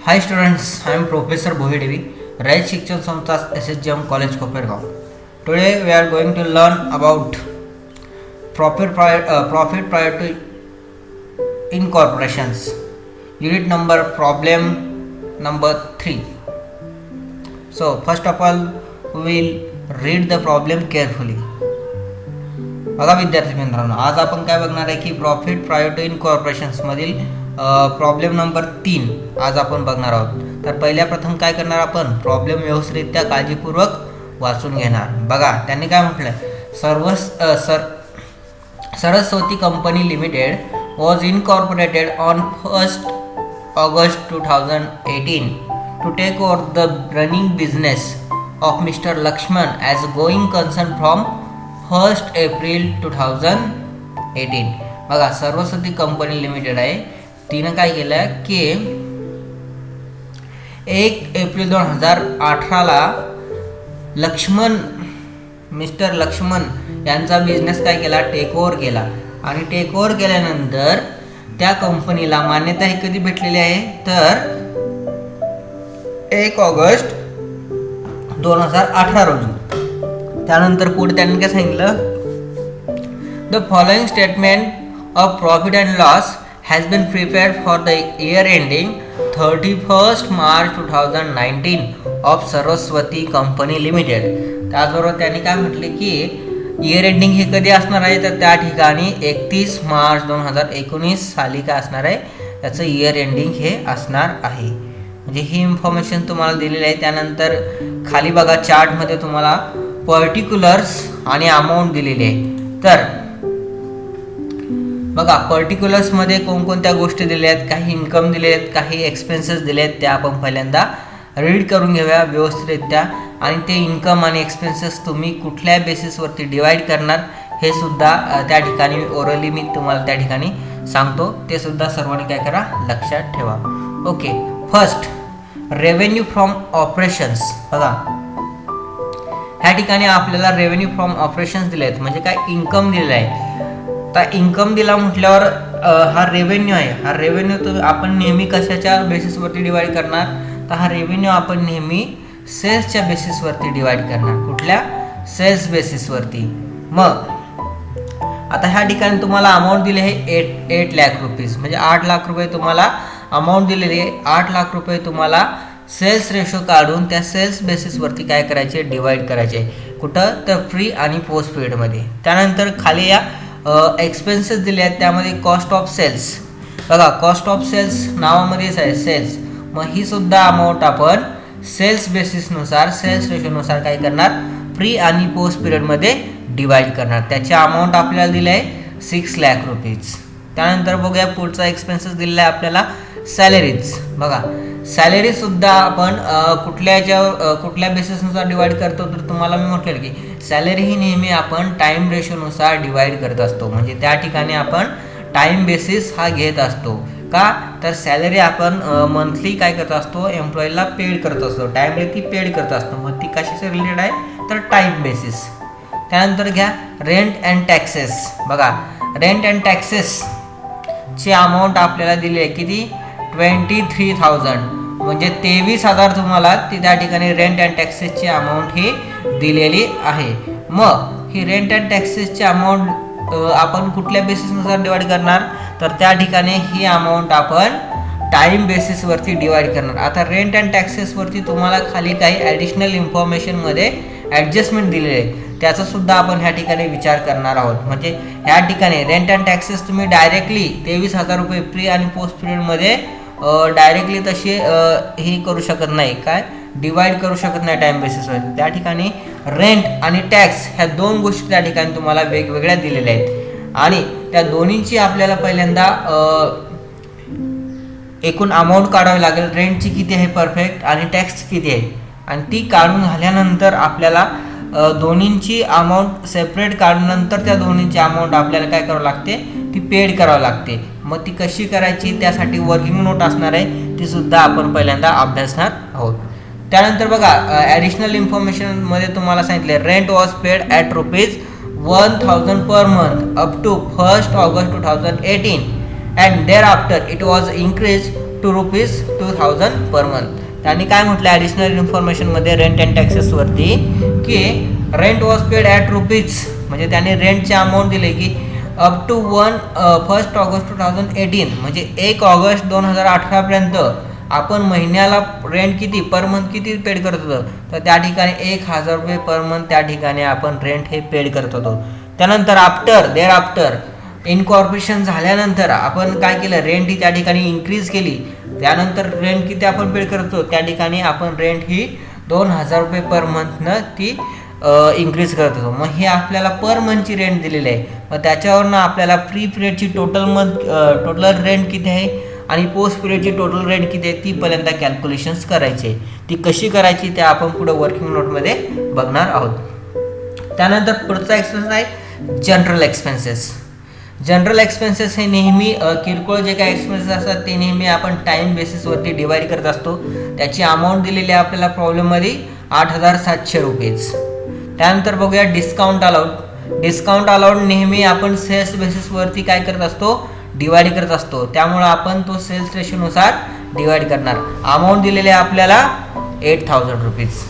Hi students, I am Professor Bohidevi, Raj Shikshan Samstha SSGM College Kopergaon. Today we are going to learn about profit prior to incorporations. Unit number problem number 3. So first of all we will read the problem carefully. बघा विद्यार्थी मित्रांनो, आज आपण काय बघणार आहे की profit prior to इनकॉर्पोरेशन्स मधील प्रॉब्लेम नंबर 3 आज आपण बघणार आहोत. तर पहिल्या प्रथम काय करणार आपण प्रॉब्लेम व्यवस्थितरित्या काळजीपूर्वक वाचून घेणार. बघा त्यांनी काय म्हटलं, Saraswati company limited was incorporated on 1st August 2018 to take over the running business of Mr. Lakshman as going concern from 1st April 2018. बघा सरस्वती कंपनी लिमिटेड आहे, तिनं काय केलं की 1 एप्रिल 2018ला मिस्टर लक्ष्मण यांचा बिझनेस काय केला, टेक ओव्हर केला. आणि टेक ओव्हर केल्यानंतर त्या कंपनीला मान्यता ही कधी भेटलेली आहे तर 1 ऑगस्ट 2018 रोजी. त्यानंतर पुढे त्यांनी काय सांगितलं, the following statement of profit and loss has been prepared for the year ending 31 March 2019 ऑफ सरस्वती कंपनी लिमिटेड. त्याचबरोबर त्यांनी काय म्हटले की इयर एंडिंग हे कधी असणार आहे तर त्या ठिकाणी 31 मार्च 2019 साली काय असणार आहे, त्याचं इयर एंडिंग हे असणार आहे. म्हणजे ही इन्फॉर्मेशन तुम्हाला दिलेली आहे. त्यानंतर खाली बघा चार्टमध्ये तुम्हाला पर्टिक्युलर्स आणि अमाऊंट दिलेली आहे. तर बघा पर्टिक्युलर्समध्ये कोणकोणत्या गोष्टी दिल्या आहेत, काही इन्कम दिले आहेत, काही एक्सपेन्सेस दिले आहेत, त्या आपण पहिल्यांदा रीड करून घेऊया व्यवस्थितरित्या. आणि ते इन्कम आणि एक्सपेन्सेस तुम्ही कुठल्या बेसिसवरती डिवाईड करणार हे सुद्धा त्या ठिकाणी ओरली मी तुम्हाला त्या ठिकाणी सांगतो, ते सुद्धा सर्वांनी काय करा लक्षात ठेवा. Okay, first revenue from operations. बघा ह्या ठिकाणी आपल्याला रेव्हेन्यू फ्रॉम ऑपरेशन्स दिले आहेत, म्हणजे काय इन्कम दिलेलं आहे. तर इन्कम दिला म्हटल्यावर हा रेव्हेन्यू आहे. हा रेव्हेन्यू आपण नेहमी कशाच्या बेसिसवरती डिवाईड करणार, तर हा रेव्हेन्यू आपण नेहमी सेल्सच्या बेसिसवरती डिवाईड करणार. कुठल्या सेल्स बेसिसवरती. मग आता ह्या ठिकाणी तुम्हाला अमाऊंट दिली आहे 8 लाख रुपीज, म्हणजे 8 लाख रुपये तुम्हाला अमाऊंट दिलेली आहे. 8 लाख रुपये तुम्हाला सेल्स रेशो काढून त्या सेल्स बेसिसवरती काय करायचे, डिवाईड करायचे. कुठं तर प्री आणि पोस्ट पिरियडमध्ये. त्यानंतर खाली या एक्सपेन्सेस दिले आहेत, त्यामध्ये कॉस्ट ऑफ सेल्स. बघा कॉस्ट ऑफ सेल्स नावामध्येच आहे सेल्स. मग ही सुद्धा अमाऊंट आपण सेल्स बेसिसनुसार सेल्स रेशोनुसार काय करणार, प्री आणि पोस्ट पिरियडमध्ये डिवाईड करणार. त्याची अमाऊंट आपल्याला दिली आहे 6 लाख रुपीज. त्यानंतर बघूया पुढचा एक्सपेन्सेस दिलेला आहे आपल्याला सॅलरीज. बघा सॅलरी सुद्धा आपण कुठल्या बेसिसनुसार डिवाईड करतो, तर तुम्हाला मी म्हटलेलं की सॅलरी ही नेहमी आपण टाईम रेशोनुसार डिवाईड करत असतो. म्हणजे त्या ठिकाणी आपण टाईम बेसिस हा घेत असतो. का तर सॅलरी आपण मंथली काय करत असतो, एम्प्लॉईला पेड करत असतो, टाईमली ती पेड करत असतो. मग ती कशाशी रिलेटेड आहे तर टाईम बेसिस. त्यानंतर घ्या रेंट अँड टॅक्सेस. बघा रेंट अँड टॅक्सेस ची अमाऊंट आपल्याला दिली आहे किती, 23,000, म्हणजे 23,000 तुम्हाला ती त्या ठिकाणी रेंट अँड टॅक्सेसची अमाऊंट ही दिलेली आहे. मग ही रेंट अँड टॅक्सेसची अमाऊंट आपण कुठल्या बेसिसनुसार डिवाईड करणार, तर त्या ठिकाणी ही अमाऊंट आपण टाईम बेसिसवरती डिवाईड करणार. आता रेंट अँड टॅक्सेसवरती तुम्हाला खाली काही ॲडिशनल इन्फॉर्मेशनमध्ये ॲडजस्टमेंट दिलेले आहे, त्याचा सुद्धा आपण ह्या ठिकाणी विचार करणार आहोत. म्हणजे ह्या ठिकाणी रेंट अँड टॅक्सेस तुम्ही डायरेक्टली 23,000 रुपये प्री आणि पोस्ट पिरियडमध्ये डायरेक्टली तशी हे करू शकत नाही, काय डिवाईड करू शकत नाही टाईम बेसिसवर. त्या ठिकाणी रेंट आणि टॅक्स ह्या दोन गोष्टी त्या ठिकाणी तुम्हाला वेगवेगळ्या दिलेल्या आहेत. आणि त्या दोन्हीची आपल्याला पहिल्यांदा एकूण अमाऊंट काढावी लागेल. रेंटची किती आहे परफेक्ट आणि टॅक्स किती आहे, आणि ती काढून झाल्यानंतर आपल्याला दोन्हींची अमाऊंट सेपरेट काढून नंतर त्या दोन्हींची अमाऊंट आपल्याला काय करावं लागते, ती पेड करावं लागते. मग ती कशी करायची, त्यासाठी वर्किंग नोट असणार आहे, ती सुद्धा आपण पहिल्यांदा अभ्यासणार आहोत. त्यानंतर बघा ॲडिशनल इन्फॉर्मेशनमध्ये तुम्हाला सांगितले rent was paid at rupees 1,000 per month up to 1st August 2018 and thereafter it was increase to ₹2000 per month. त्यांनी काय म्हटलं ॲडिशनल इन्फॉर्मेशनमध्ये रेंट अँड टॅक्सेसवरती की rent was paid at rupees, म्हणजे त्यांनी रेंटचे अमाऊंट दिले की अप टू 1 ऑगस्ट 2018 म्हणजे 1 ऑगस्ट 2018पर्यंत आपण महिन्याला रेंट किती पर मंथ किती पेड करत होतो, तर त्या ठिकाणी ₹1000 पर मंथ त्या ठिकाणी आपण रेंट हे पेड करत होतो. त्यानंतर देअर आफ्टर इनकॉर्पोरेशन झाल्यानंतर आपण काय केलं, रेंट ही त्या ठिकाणी इन्क्रीज केली. त्यानंतर रेंट किती आपण पेड करतो, त्या ठिकाणी आपण रेंट ही ₹2000 पर मंथनं ती इन्क्रीज करत होतो. मग हे आपल्याला पर मंथची रेंट दिलेली आहे. मग त्याच्यावरनं आपल्याला प्री पिरियडची टोटल रेंट किती आहे आणि पोस्ट पिरियडची टोटल रेंट किती आहे ती पहिल्यांदा कॅल्क्युलेशन्स करायची. ती कशी करायची ते आपण पुढे वर्किंग नोटमध्ये बघणार आहोत. त्यानंतर पुढचा एक्सपेन्स आहे जनरल एक्सपेन्सेस. जनरल एक्सपेन्सेस हे नेहमी किरकोळ जे काही एक्सपेन्सेस असतात ते नेहमी आपण टाईम बेसिसवरती डिवाईड करत असतो. त्याची अमाऊंट दिलेली आहे आपल्याला प्रॉब्लेममध्ये ₹8700. त्यानंतर बघूया डिस्काउंट अलाउड. डिस्काउंट अलाउड नेहमी आपण सेल्स बेसिसवरती काय करत असतो, डिवाइड करत असतो. त्यामुळं आपण तो सेल्स रेशोनुसार डिवाइड करणार. अमाऊंट दिलेली आहे आपल्याला ₹8000.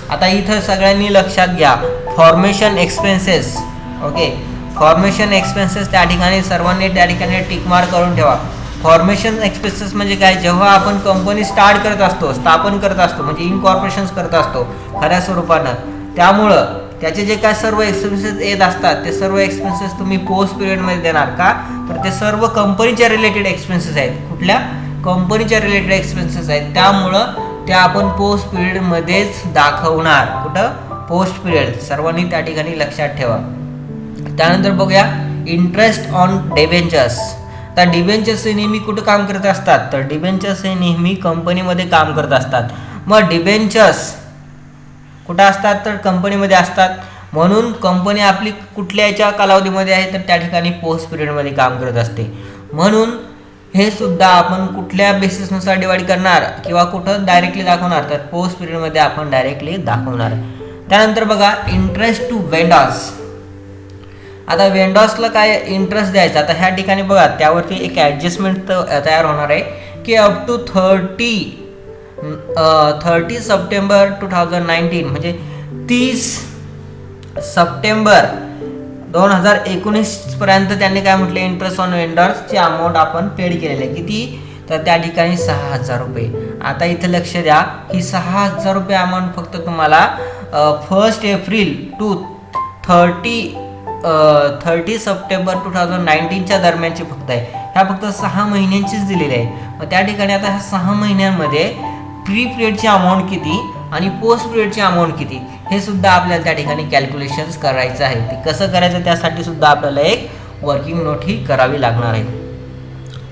आता इथं सगळ्यांनी लक्षात घ्या formation expenses. Okay, formation expenses त्या ठिकाणी सर्वांनी त्या ठिकाणी टिक मार्क करून ठेवा. फॉर्मेशन एक्सपेन्सेस म्हणजे काय, जेव्हा आपण कंपनी स्टार्ट करत असतो, स्थापन करत असतो म्हणजे इनकॉर्पोरेशन्स करत असतो खऱ्या स्वरूपानं, त्यामुळं त्याचे जे काय सर्व एक्सपेन्सेस येत असतात ते सर्व एक्सपेन्सेस तुम्ही पोस्ट पिरियडमध्ये देणार. का तर ते सर्व कंपनीच्या रिलेटेड एक्सपेन्सेस आहेत. कुठल्या कंपनीच्या रिलेटेड एक्सपेन्सेस आहेत, त्यामुळं त्या आपण पोस्ट पिरियडमध्येच दाखवणार. कुठं, पोस्ट पिरियड. सर्वांनी त्या ठिकाणी लक्षात ठेवा. त्यानंतर बघूया इंटरेस्ट ऑन डिबेंचर्स. तर डिबेंचर्स हे नेहमी कुठं काम करत असतात, तर डिबेंचर्स हे नेहमी कंपनीमध्ये काम करत असतात. मग डिबेंचर्स कुठं असतात, तर कंपनीमध्ये असतात. म्हणून कंपनी आपली कुठल्या याच्या कालावधीमध्ये आहे, तर त्या ठिकाणी पोस्ट पिरियडमध्ये काम करत असते. म्हणून हे सुद्धा आपण कुठल्या बेसिसनुसार डिवाइड करणार किंवा कुठं डायरेक्टली दाखवणार, तर पोस्ट पिरियडमध्ये आपण डायरेक्टली दाखवणार. त्यानंतर बघा इंटरेस्ट टू वेंडर्स. आता वेंडर्सला काय इंटरेस्ट द्यायचा, आता ह्या ठिकाणी बघा त्यावरती एक ॲडजस्टमेंट तयार होणार आहे की अप टू 30 सप्टेंबर 2019 म्हणजे 30 सप्टेंबर 2019 पर्यंत त्यांनी काय म्हटलं, इंटरेस्ट ऑन वेंडर्सची अमाऊंट आपण पेड केलेली आहे. किती, तर त्या ठिकाणी ₹6000. आता इथं लक्ष द्या, ही ₹6000 अमाऊंट फक्त तुम्हाला 1 एप्रिल टू 30 सप्टेंबर 2019च्या दरम्यानची फक्त आहे. ह्या फक्त 6 महिन्यांचीच दिलेली आहे. मग त्या ठिकाणी आता ह्या 6 महिन्यांमध्ये प्री पिरियडची अमाऊंट किती आणि पोस्ट पिरियडची अमाऊंट किती हे सुद्धा आपल्याला त्या ठिकाणी कॅल्क्युलेशन्स करायचं आहे. ते कसं करायचं त्यासाठी सुद्धा आपल्याला एक वर्किंग नोट ही करावी लागणार आहे.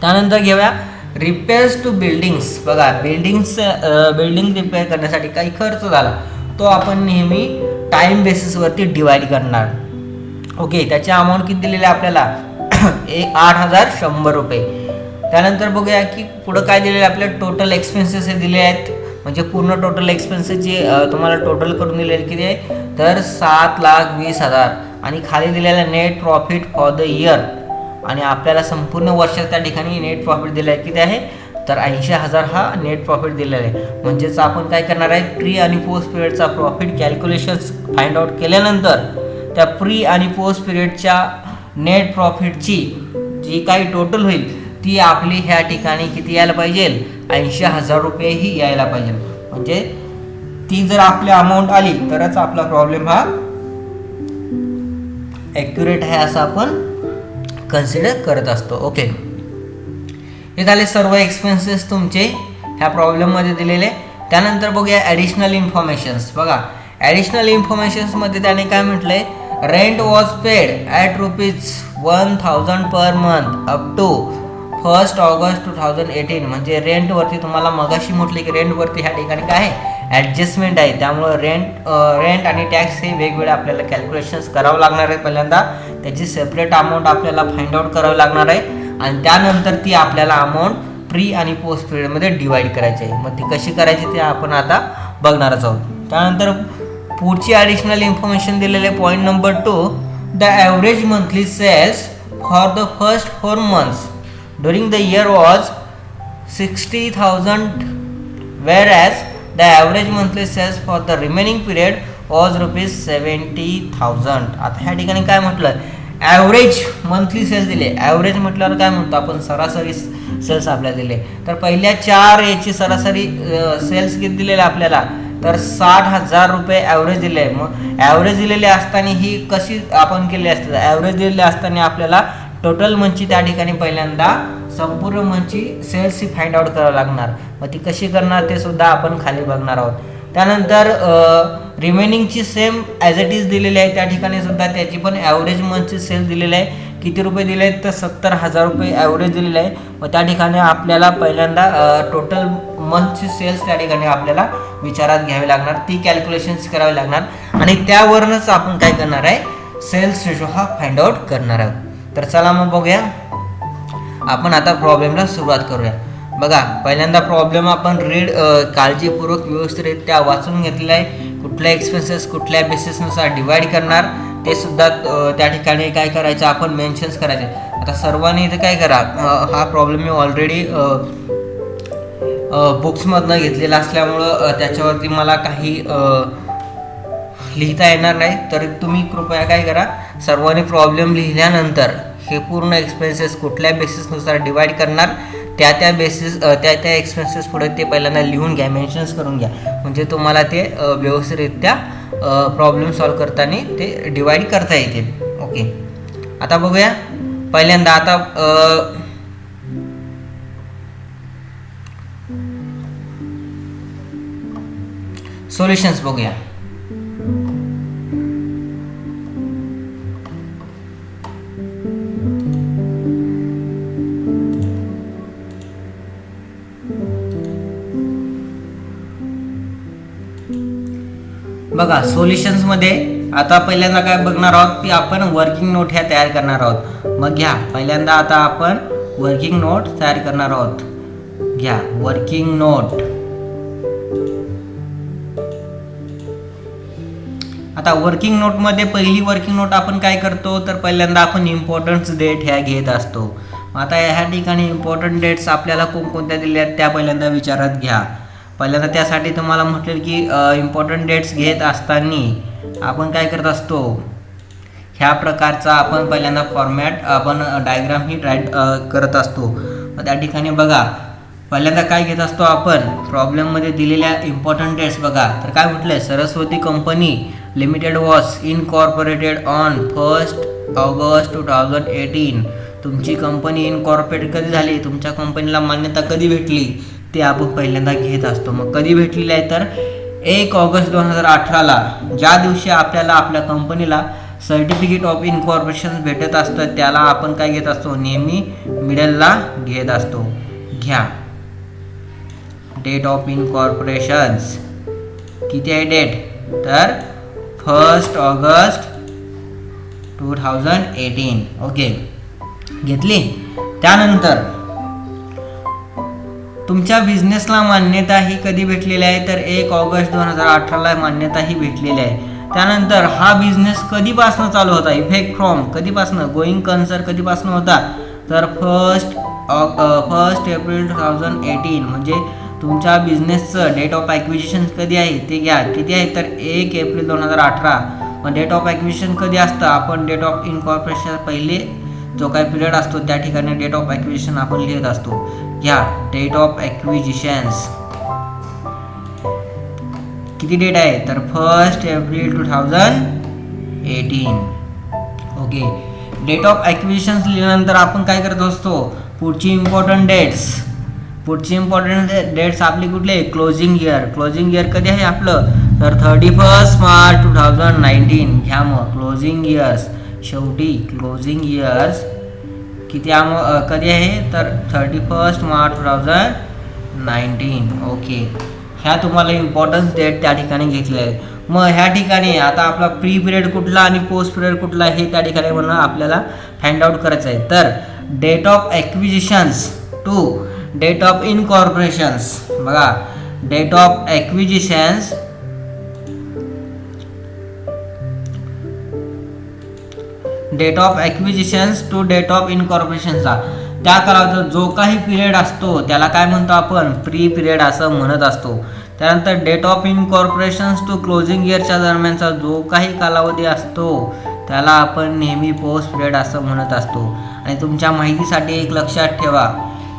त्यानंतर घेऊया रिपेअर्स टू बिल्डिंग्स. बघा बिल्डिंग रिपेअर करण्यासाठी काही खर्च झाला तो आपण नेहमी टाईम बेसिसवरती डिवाइड करणार. ओके, त्याची अमाऊंट किती दिलेली आहे आपल्याला ₹8100. त्यानंतर बघूया की पुढं काय दिलेलं आहे आपल्याला, टोटल एक्सपेन्सेस हे दिले आहेत. म्हणजे पूर्ण टोटल एक्सपेन्सेसची तुम्हाला टोटल करून दिलेली किती आहे, तर 7,20,000. आणि खाली दिलेला net profit for the year आणि आपल्याला संपूर्ण वर्षात त्या ठिकाणी नेट प्रॉफिट दिलं आहे किती आहे, तर 80,000 हा नेट प्रॉफिट दिलेला आहे. म्हणजेच आपण काय करणार आहे, प्री आणि पोस्ट पिरियडचा प्रॉफिट कॅल्क्युलेशन्स फाइंड आउट केल्यानंतर त्या प्री आणि पोस्ट पिरियडच्या नेट प्रॉफिटची जी काही टोटल होईल ती आपली ह्या ठिकाणी किती यायला पाहिजे, ₹80,000 ही यायला पाहिजे. म्हणजे ती जर आपली अमाऊंट आली तरच आपला प्रॉब्लेम हा ॲक्युरेट आहे असं आपण कन्सिडर करत असतो. ओके, हे झाले सर्व एक्सपेन्सेस तुमचे ह्या प्रॉब्लेममध्ये दिलेले. त्यानंतर बघूया ॲडिशनल इन्फॉर्मेशन्स. बघा ॲडिशनल इन्फॉर्मेशन्समध्ये त्याने काय म्हटलं आहे, rent was paid at ₹1000 per month up to 1 August 2018. म्हणजे रेंटवरती तुम्हाला मगाशी म्हटले की रेंटवरती ह्या ठिकाणी काय आहे, ॲडजस्टमेंट आहे. त्यामुळं रेंट आणि टॅक्स हे वेगवेगळे आपल्याला कॅल्क्युलेशन्स करावं लागणार आहे. पहिल्यांदा त्याची सेपरेट अमाऊंट आपल्याला फाइंड आउट करावी लागणार आहे आणि त्यानंतर ती आपल्याला अमाऊंट प्री आणि पोस्ट पिरियडमध्ये डिवाइड करायची आहे. मग ती कशी करायची ते आपण आता बघणारच आहोत. त्यानंतर पुढची ॲडिशनल इन्फॉर्मेशन दिलेले point number 2, the average monthly sales for the first 4 months during the year was 60,000, whereas the average monthly sales for the remaining period was rupees 70,000. आता ह्या ठिकाणी काय म्हटलं, ॲव्हरेज मंथली सेल्स दिले. ॲव्हरेज म्हटल्यावर काय म्हणतो आपण, सरासरी सेल्स आपल्याला दिले. तर पहिल्या 4 याची सरासरी सेल्स किती दिलेले आपल्याला, तर 60,000 रुपये ॲव्हरेज दिले. मग ॲव्हरेज दिलेले असताना ही कशी आपण केली असते, ॲव्हरेज दिलेले असताना आपल्याला टोटल मंथची त्या ठिकाणी पहिल्यांदा संपूर्ण मंथची सेल्स ही फाइंड आउट करावं लागणार. मग ती कशी करणार ते सुद्धा आपण खाली बघणार आहोत. त्यानंतर रिमेनिंगची सेम ॲज इट इज दिलेली आहे, त्या ठिकाणी सुद्धा त्याची पण ॲव्हरेज मंथची सेल्स दिलेली आहे. किती रुपये दिले आहेत, तर 70,000 रुपये ॲव्हरेज दिलेले आहे. मग त्या ठिकाणी आपल्याला पहिल्यांदा टोटल मंथची सेल्स त्या ठिकाणी आपल्याला विचारात घ्यावी लागणार, ती कॅल्क्युलेशन्स करावी लागणार आणि त्यावरूनच आपण काय करणार आहे, सेल्स रेशो हा फाइंड आउट करणार आहोत. तर चला मग बघूया, आपण आता प्रॉब्लेमला सुरुवात करूया. बघा, पहिल्यांदा प्रॉब्लेम आपण काळजीपूर्वक व्यवस्थितरित्या वाचून घेतलेला आहे. कुठल्या एक्सपेन्सेस कुठल्या बेसिसनुसार डिवाइड करणार ते सुद्धा त्या ठिकाणी काय करायचं, आपण मेन्शन्स करायचे. आता सर्वांनी इथे काय करा, हा प्रॉब्लेम मी ऑलरेडी बुक्समधनं घेतलेला असल्यामुळं त्याच्यावरती मला काही लिहिता येणार नाही. तर तुम्ही कृपया काय करा, सर्वांनी प्रॉब्लेम लिहिल्यानंतर हे पूर्ण एक्सपेन्सेस कुठल्या बेसिसनुसार डिवाइड करणार त्या बेसिस त्या एक्सपेन्सेस पुढे ते पहिल्यांदा लिहून घ्या, मेन्शन्स करून घ्या. म्हणजे तुम्हाला ते व्यवस्थितरित्या प्रॉब्लेम सॉल्व करताना ते डिवाइड करता येतील. ओके, आता बघूया. पहिल्यांदा आता सोल्युशन्स बघूया. बघा, सोल्युशन्समध्ये आता पहिल्यांदा काय बघणार आहोत, की आपण वर्किंग नोट ह्या तयार करणार आहोत. मग घ्या, पहिल्यांदा आता आपण वर्किंग नोट तयार करणार आहोत. घ्या वर्किंग नोट. आता वर्किंग नोटमध्ये पहिली वर्किंग नोट आपण काय करतो, तर पहिल्यांदा आपण इम्पॉर्टन्स डेट ह्या घेत असतो. आता ह्या ठिकाणी इम्पॉर्टंट डेट्स आपल्याला कोणकोणत्या दिल्या आहेत त्या पहिल्यांदा विचारात घ्या. पहिल्यांदा त्यासाठी तुम्हाला म्हटलं की इम्पॉर्टंट डेट्स घेत असताना आपण काय करत असतो, ह्या प्रकारचा आपण पहिल्यांदा फॉर्मॅट आपण डायग्राम ही करत असतो. त्या ठिकाणी बघा, पहिल्यांदा काय घेत असतो आपण, प्रॉब्लेममध्ये दिलेल्या इम्पॉर्टंट डेट्स बघा. तर काय म्हटलंय, Saraswati company limited was incorporated on 1 August 2018. तुमची कंपनी इनकॉर्पोरेट कधी झाली, तुमच्या कंपनीला मान्यता कधी भेटली ते आपण पहिल्यांदा घेत असतो. मग कधी भेटलेली आहे, तर 1 ऑगस्ट 2018ला, ज्या दिवशी आपल्याला आपल्या कंपनीला सर्टिफिकेट ऑफ इनकॉर्पोरेशन भेटत असतं त्याला आपण काय घेत असतो, नेहमी मिडलला घेत असतो. घ्या डेट ऑफ इनकॉर्पोरेशन्स किती आहे डेट, तर 1 ऑगस्ट 2018. ओके, घेतली. त्यानंतर तुमच्या बिझनेसला मान्यता ही कधी भेटलेली आहे, तर 1 ऑगस्ट 2018ला मान्यता ही भेटलेली आहे. त्यानंतर हा बिझनेस कधीपासून चालू होता, इफेक्ट फ्रॉम कधीपासून, गोईंग कन्सर्न कधीपासून होता, तर 1 एप्रिल 2018. म्हणजे तुमच्या बिझनेसचं डेट ऑफ ॲक्विजिशन कधी आहे ते घ्या, किती आहे, तर 1 एप्रिल 2018. मग डेट ऑफ ॲक्विजिशन कधी असतं, आपण डेट ऑफ इनकॉर्पोरेशन पहिले जो काही पिरियड असतो त्या ठिकाणी डेट ऑफ ॲक्विजिशन आपण लिहित असतो. घ्या डेट ऑफ ॲक्विजिशन्स किती डेट आहे, तर 1 एप्रिल 2018. ओके, डेट ऑफ ॲक्विजिशन्स लिहिल्यानंतर आपण काय करत असतो, पुढची इम्पॉर्टंट डेट्स आपली कुठली आहे, क्लोजिंग इयर. क्लोजिंग इयर कधी आहे आपलं, तर 31 मार्च 2019. घ्या मग क्लोजिंग इयर्स, शेवटी क्लोजिंग इयर्स किती कधी आहे, तर 31 मार्च 2019. ओके, ह्या तुम्हाला इम्पॉर्टन्स डेट त्या ठिकाणी घेतले आहे. मग ह्या ठिकाणी आता आपला प्री पिरियड कुठला आणि पोस्ट पिरियड कुठला हे त्या ठिकाणी म्हणून आपल्याला फाइंड आउट करायचं आहे. तर date of acquisitions to date of incorporations, बघा date of acquisitions date of acquisitions to date of इनकॉर्पोरेशनचा त्या कालावधीत जो काही पिरियड असतो त्याला काय म्हणतो आपण, प्री पिरियड असं म्हणत असतो. त्यानंतर डेट ऑफ इनकॉर्पोरेशन्स टू क्लोजिंग इयरच्या दरम्यानचा जो काही कालावधी असतो त्याला आपण नेहमी पोस्ट पिरियड असं म्हणत असतो. आणि तुमच्या माहितीसाठी एक लक्षात ठेवा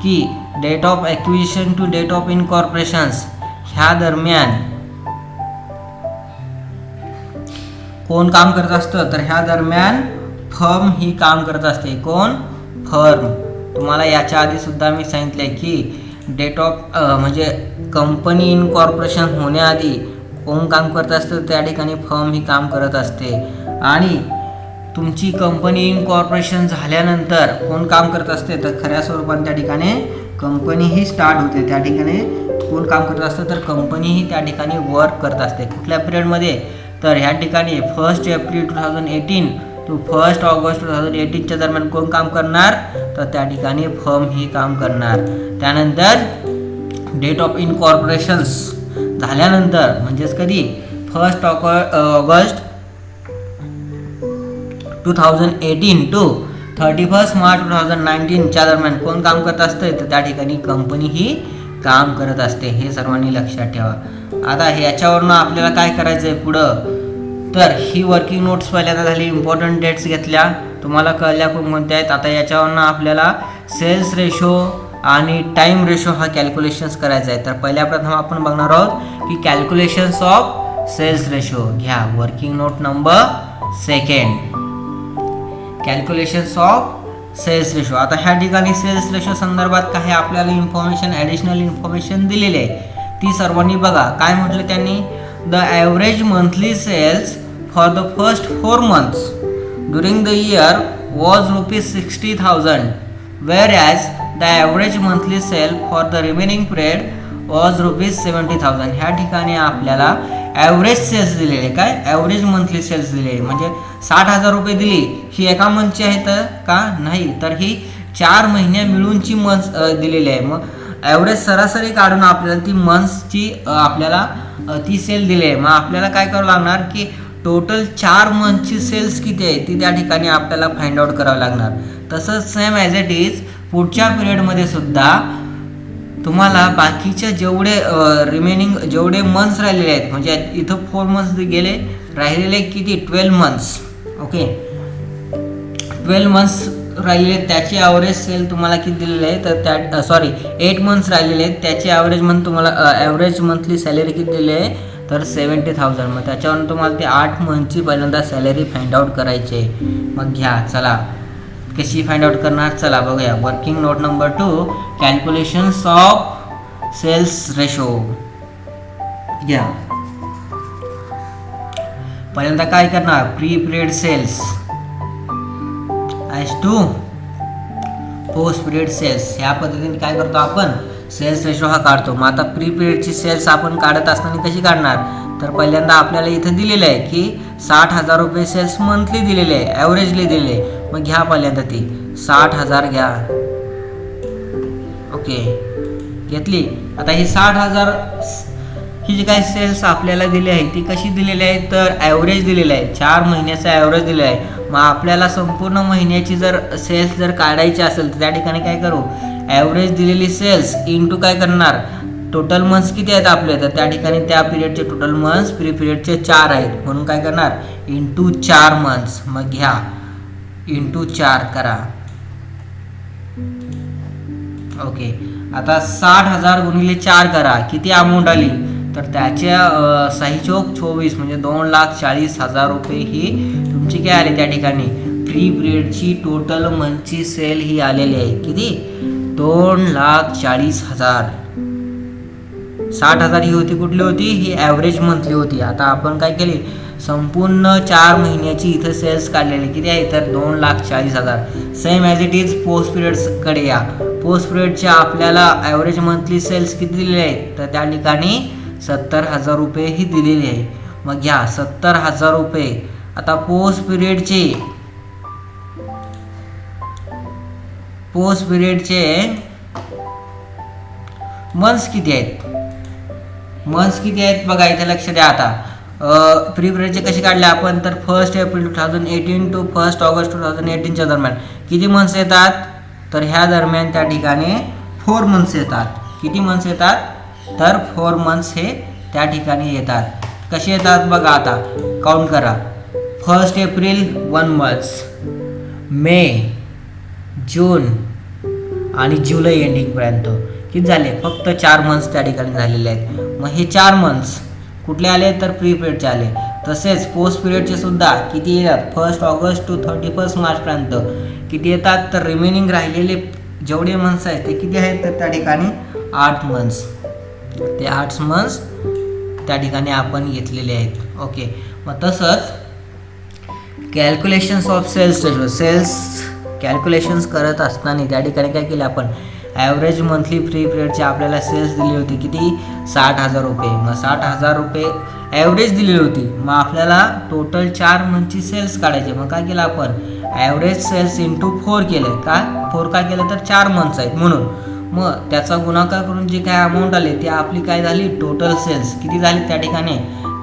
की date of acquisition to date of incorporations ह्या दरम्यान कोण काम करत असतं, तर ह्या दरम्यान फर्म ही काम करत असते. कोण, फर्म. तुम्हाला याच्या आधी सुद्धा मी सांगितले की डेट ऑफ म्हणजे कंपनी इनकॉर्पोरेशन होण्याआधी कोण काम करत असतं, त्या ठिकाणी फर्म ही काम करत असते. आणि तुमची कंपनी इनकॉर्पोरेशन झाल्यानंतर कोण काम करत असते, तर खऱ्या स्वरूपात त्या ठिकाणी कंपनी ही स्टार्ट होते. त्या ठिकाणी कोण काम करत असतं, तर कंपनी ही त्या ठिकाणी वर्क करत असते. कुठल्या पिरियडमध्ये, तर ह्या ठिकाणी 1 एप्रिल 2018 टू 1 ऑगस्ट 2018च्या दरम्यान कोण काम करणार, तर त्या ठिकाणी फर्म ही काम करणार. त्यानंतर डेट ऑफ इनकॉर्पोरेशन्स झाल्यानंतर म्हणजेच कधी 1 ऑगस्ट 2018 टू 31 मार्च 2019च्या दरम्यान कोण काम करत असते, तर त्या ठिकाणी कंपनी ही काम करत असते. हे सर्वांनी लक्षात ठेवा. आता ह्याच्यावरनं आपल्याला काय करायचं आहे पुढं, तर ही वर्किंग नोट्स पहिल्यांदा झाली, इम्पॉर्टंट डेट्स घेतल्या, तुम्हाला कळल्या कोणत्या आहेत. आता याच्यावरनं आपल्याला सेल्स रेशो आणि टाईम रेशो हा कॅल्क्युलेशन्स करायचा आहे. तर पहिल्या प्रथम आपण बघणार आहोत की कॅल्क्युलेशन्स ऑफ सेल्स रेशो. घ्या working note number 2, calculations of sales ratio. आता ह्या ठिकाणी सेल्स रेशो संदर्भात काही आपल्याला इन्फॉर्मेशन, ॲडिशनल इन्फॉर्मेशन दिलेली आहे, ती सर्वांनी बघा. काय म्हटलं त्यांनी, the average monthly sales for the first 4 months during the year was ₹60,000 whereas the average monthly sale for the remaining period was ₹70,000. ह्या ठिकाणी आपल्याला ॲव्हरेज सेल्स दिलेले, काय ॲव्हरेज मंथली सेल्स दिलेले, म्हणजे 60,000 रुपये दिली, ही एका मंथची आहे तर का नाही, तर ही 4 महिन्या मिळूनची मंथ दिलेली आहे. मग ॲव्हरेज सरासरी काढून आपल्याला ती मंथची आपल्याला ती सेल दिली आहे. मग आपल्याला काय करावं लागणार की टोटल 4 मंथची सेल्स किती आहे ती त्या ठिकाणी आपल्याला फाइंड आउट करावं लागणार. तसंच सेम ॲज इट इज पुढच्या पिरियडमध्ये सुद्धा तुम्हाला बाकीच्या जेवढे रिमेनिंग जेवढे मंथ्स राहिलेले आहेत, म्हणजे इथं 4 months गेले, राहिलेले किती 12 months. ओके, 12 months राहिलेले आहेत, त्याची ॲव्हरेज सेल तुम्हाला किती दिलेली आहे, तर त्या 8 months राहिलेले आहेत, त्याची ॲव्हरेज मंथ तुम्हाला ॲव्हरेज मंथली सॅलरी किती दिली आहे, तर 70,000. मग त्याच्यावरून तुम्हाला ते 8 monthsची पहिल्यांदा सॅलरी फाइंड आउट करायची आहे. मग घ्या, चला कशी फाइंड आउट करणार, चला बघूया. Working note number 2, calculations of sales ratio. घ्या, पहिल्यांदा काय करणार, pre period sales as to post period sales. ह्या पद्धतीने काय करतो आपण, सेल्स रेशो हा काढतो. मग आता प्री पिरियडची सेल्स आपण काढत असताना कशी काढणार, तर पहिल्यांदा आपल्याला इथं दिलेलं आहे की 60,000 रुपये सेल्स मंथली दिलेले आहे, ॲव्हरेजली दिलेले. मग घ्या पहिल्यांदा ती 60,000 घ्या. ओके, घेतली. आता ही 60,000 ही जी काही सेल्स आपल्याला दिली आहे ती कशी दिलेली आहे, तर ॲव्हरेज दिलेलं आहे, 4 महिन्याचा ॲव्हरेज दिलेला आहे. मग आपल्याला संपूर्ण महिन्याची जर सेल्स जर काढायची असेल तर त्या ठिकाणी काय करू, ॲव्हरेज दिलेली सेल्स इंटू काय करणार, टोटल मंथ्स किती आहेत आपले, तर त्या ठिकाणी त्या पिरियडचे टोटल मंथ्स प्री पिरियडचे 4 आहेत, म्हणून काय करणार, इंटू 4 months. मग घ्या इंटू 4 करा. ओके, आता 60,000 गुणिले 4 करा, किती अमाऊंट आली, तर त्याच्या 6 चौक 24 म्हणजे 2,40,000 रुपये ही तुमची काय आली त्या ठिकाणी, प्री पिरियडची टोटल मंथची सेल ही आलेली आहे. किती, 2,40,000. 60,000 ही होती, कुठली होती, ही ॲव्हरेज मंथली होती. आता आपण काय केली, संपूर्ण 4 महिन्याची इथं सेल्स काढलेली किती आहे, तर 2,40,000. Same as it is post पिरियड्सकडे या. पोस्ट पिरियडच्या आपल्याला ॲव्हरेज मंथली सेल्स किती दिलेले आहेत, तर त्या ठिकाणी 70,000 रुपये ही दिलेली आहे. मग घ्या 70,000 रुपये. आता पोस्ट पिरियडचे मंथ्स किती आहेत, मंथ्स किती आहेत बघा, इथे लक्ष द्या. आता प्री पिरियडचे कसे काढले आपण, तर 1 एप्रिल 2018 टू 1 ऑगस्ट 2018च्या दरम्यान किती मंथ्स येतात, तर ह्या दरम्यान त्या ठिकाणी 4 मंथ्स येतात. किती मंथ्स येतात? तर 4 मंथ्स हे त्या ठिकाणी येतात. कसे येतात बघा, आता काउंट करा. 1 एप्रिल 1 मंथ्स, मे, जून आणि जुलै एंडिंगपर्यंत किती झाले? फक्त 4 मंथ्स त्या ठिकाणी झालेले आहेत. मग हे 4 मंथ्स कुठले आले? तर प्री पिरियडचे आले. तसेच पोस्ट पिरियडचे सुद्धा किती येतात? 1 ऑगस्ट टू 31 मार्चपर्यंत किती येतात? तर रिमेनिंग राहिलेले जेवढे मंथ्स आहेत ते किती आहेत? तर त्या ठिकाणी 8 मंथ्स. ते 8 मंथ्स त्या ठिकाणी आपण घेतलेले आहेत. ओके. मग तसंच calculations of sales ratio, sales calculations करत असताना त्या ठिकाणी काय केलं आपण? ॲव्हरेज मंथली फ्री पिरियडचे आपल्याला सेल्स दिली होती किती? 60,000 रुपये. मग 60,000 रुपये ॲव्हरेज दिलेली होती. मग आपल्याला टोटल 4 मंथची सेल्स काढायचे. मग काय केलं आपण? ॲव्हरेज सेल्स इंटू 4 केलं. काय 4 काय केलं? तर 4 मंथ्स आहेत म्हणून. मग त्याचा गुणाकार करून जे काय अमाऊंट आले ते आपली काय झाली? टोटल सेल्स किती झाली त्या ठिकाणी?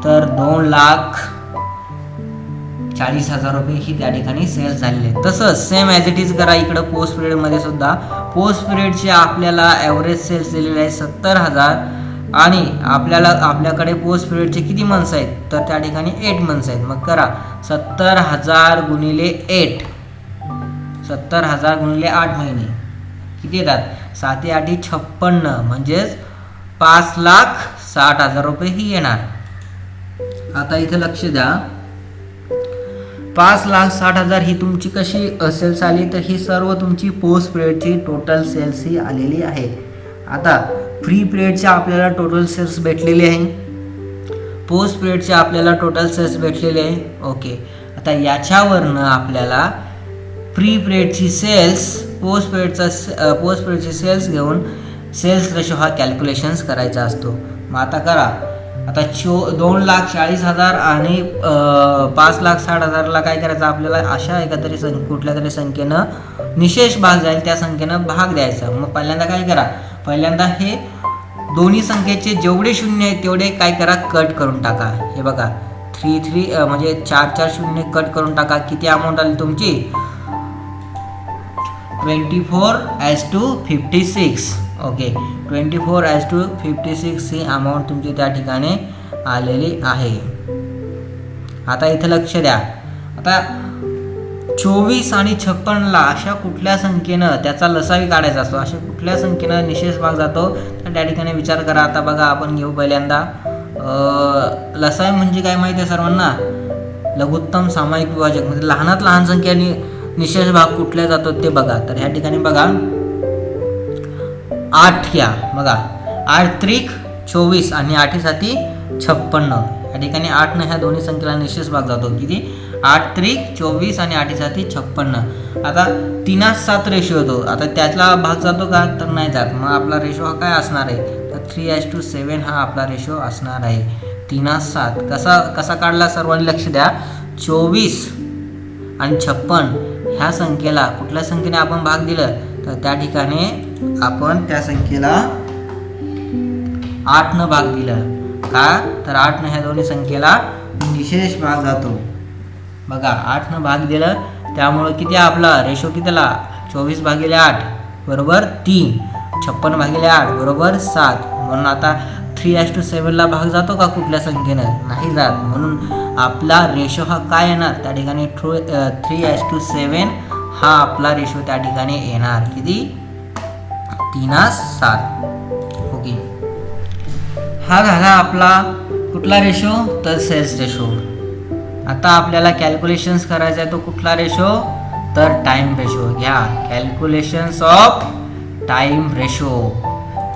तर 2,40,000 रुपये ही त्या ठिकाणी सेल्स झालेले. तसंच सेम ॲज इट इज करा इकडं पोस्ट पिरियडमध्ये सुद्धा. पोस्ट पिरियडचे आपल्याला ॲव्हरेज सेल्स दिलेले आहे 70,000 आणि आपल्याकडे पोस्ट पिरियडचे किती मंथ्स आहेत? तर त्या ठिकाणी 8 मंथ्स आहेत. मग करा 70,000 गुणिले 8, 70,000 गुणिले 8 महिने किती येतात? 7 8 56 म्हणजेच 5,60,000 रुपये ही येणार. आता इथं लक्ष द्या, 5,60,000 ही तुमची कशी सेल्स आली? तर ही सर्व तुमची पोस्ट पिरियडची टोटल सेल्स ही आलेली आहे. आता फ्री पिरियडचे आपल्याला टोटल सेल्स भेटलेले आहे, पोस्ट पिरियडचे आपल्याला टोटल सेल्स भेटलेले आहे. ओके. आता याच्यावरनं आपल्याला प्री पिरियडची सेल्स, पोस्ट पिरियडची सेल्स घेऊन सेल्स रेशो हा कॅल्क्युलेशन्स करायचा असतो. मग आता करा. आता 2,40,000 आणि 5,60,000ला काय करायचं? आपल्याला अशा एकातरी कुठल्या तरी संख्येनं निशेष भाग जाईल, त्या संख्येनं भाग द्यायचा. मग पहिल्यांदा काय करा? पहिल्यांदा हे दोन्ही संख्येचे जेवढे शून्य आहेत तेवढे काय करा? कट करून टाका. हे बघा 3 म्हणजे 4 शून्य कट करून टाका. किती अमाऊंट आली तुमची? 24:56. ओके. 24:56 ही अमाऊंट तुमची त्या ठिकाणी आलेली आहे. आता इथं लक्ष द्या. आता 24 आणि 56ला अशा कुठल्या संख्येनं त्याचा लसावी काढायचा असतो? अशा कुठल्या संख्येनं निशेष भाग जातो? तर त्या ठिकाणी विचार करा. आता बघा आपण घेऊ पहिल्यांदा लसावी म्हणजे काय माहिती आहे सर्वांना? लघुत्तम सामायिक विभाजक. म्हणजे लहानात लहान संख्येने निशेष भाग कुठल्या जातो ते बघा. तर ह्या ठिकाणी बघा 8 या बघा 8 त्रिक 24 आणि 8 7 56. या ठिकाणी 8 ह्या दोन्ही संख्येला निशेष भाग जातो. किती? 8 त्रिक 24 आणि 8 7 56. आता 3:7 रेशो होतो. आता त्यातला भाग जातो का? तर नाही जात. मग आपला रेशो हा काय असणार आहे? तर 3:7 हा आपला रेशो असणार आहे. 3:7 कसा काढला? सर्वांनी लक्ष द्या. 24 आणि 56 ह्या संख्येला कुठल्या संख्येने आपण भाग दिलं? तर त्या ठिकाणी आपण त्या संख्येला 8 भाग दिलं. का? तर 8 ह्या दोन्ही संख्येला निशेष भाग जातो. बघा 8 भाग दिलं त्यामुळे किती आपला रेशो कितीला? 24/8 बरोबर 3, 56/8 बरोबर 7. म्हणून आता 3:7ला भाग जातो का कुठल्या संख्येनं? नाही जात. म्हणून आपला रेशो हा काय येणार? त्या ठिकाणी 3:7 हा आपला रेशो त्या ठिकाणी येणार. किती? 3:7. ओके. हा झाला आपला कुठला रेशो? तर सेल्स रेशो. आता आपल्याला कॅल्क्युलेशन्स करायचा आहे तो कुठला रेशो? तर टाइम रेशो. घ्या कॅल्क्युलेशन्स ऑफ टाइम रेशो.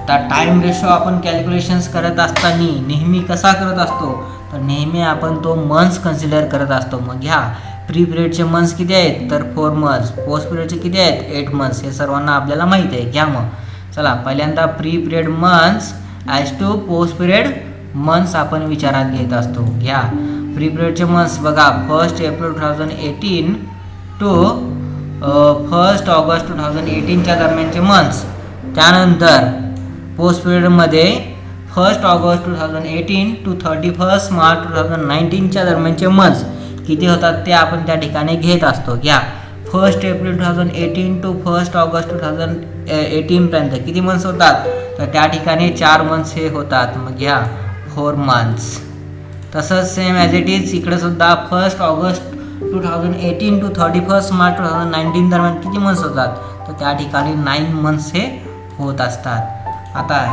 आता टाइम रेशो आपण कॅल्क्युलेशन्स करत असताना नेहमी कसा करत असतो? तर नेहमी आपण तो मंथ्स कन्सिडर करत असतो. मग घ्या प्री पिरियडचे मंथ्स किती आहेत? तर 4 मंथ्स. पोस्ट पिरियडचे किती आहेत? 8 मंथ्स. हे सर्वांना आपल्याला माहिती आहे. घ्या मग चला पहिल्यांदा pre period months as to post period months आपण विचारात घेत असतो. घ्या प्री पिरियडचे मंथ्स बघा 1 एप्रिल 2018 टू 1 ऑगस्ट 2018च्या दरम्यानचे मंथ्स. त्यानंतर पोस्ट पिरियडमध्ये 1 ऑगस्ट 2018 टू 31 मार्च 2019च्या दरम्यानचे मंथ्स किती होतात ते आपण त्या ठिकाणी घेत असतो. घ्या 1 एप्रिल 2018 टू 1 ऑगस्ट 2018 पर्यंत किती मंथ्स होतात, तर त्या ठिकाणी 4 मंथ्स हे होतात. मग घ्या 4 मंथ्स. तसंच सेम ॲज इट इज इकडे सुद्धा 1 ऑगस्ट 2018 टू 31 मार्च 2019 दरम्यान किती मंथ्स होतात, तर त्या ठिकाणी 9 मंथ्स हे होत असतात. आता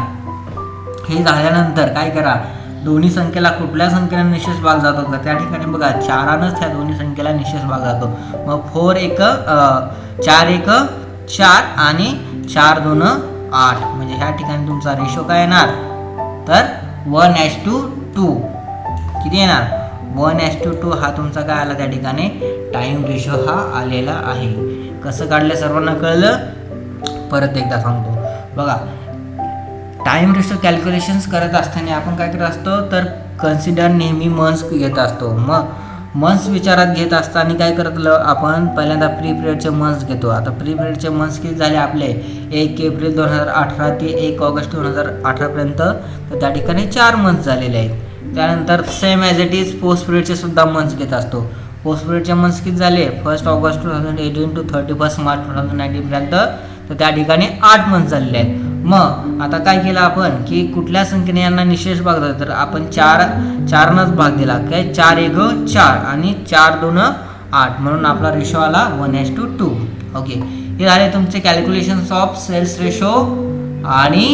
हे झाल्यानंतर काय करा, दोन्ही संख्येला कुठल्या संख्येला निशेष भाग जातो, तर त्या ठिकाणी बघा 4नंच त्या दोन्ही संख्येला निशेष भाग जातो. मग 4 1 4 1 4 आणि 4 2 8. म्हणजे ह्या ठिकाणी तुमचा रेशो काय येणार, तर 1:2. किती येणार, 1:2 हा तुमचा काय आला त्या ठिकाणी टाईम रेशो हा आलेला आहे. कसं काढलं सर्वांना कळलं, परत एकदा सांगतो बघा. टाईम रेशो कॅल्क्युलेशन्स करत असताना आपण काय करत असतो, तर कन्सिडर नेहमी मंथ्स घेत असतो. मग मंथ्स विचारात घेत असताना काय करत आपण पहिल्यांदा प्री पिरियडचे मंथ्स घेतो. आता प्री पिरियडचे मंथ्स किती झाले आपले, 1 एप्रिल 2018 ते 1 ऑगस्ट 2018 पर्यंत, तर त्या ठिकाणी 4 मंथ्स झालेले आहेत. त्यानंतर same as it is post पिरियडचे सुद्धा मंथ्स घेत असतो. पोस्ट पिरियडचे मंथ्स किती झाले, 1 ऑगस्ट 2018 टू 31 मार्च 2019 पर्यंत, तर त्या ठिकाणी 8 मंथ्स झालेले आहेत. मग आता काय केलं आपण की कुठल्या संख्येने यांना निशेष भाग दिला, तर आपण 4नंच भाग दिला. काय 4 1 4 आणि 4 2 8, म्हणून आपला रेशो आला 1:2. ओके, हे झाले तुमचे कॅल्क्युलेशन्स ऑफ सेल्स रेशो आणि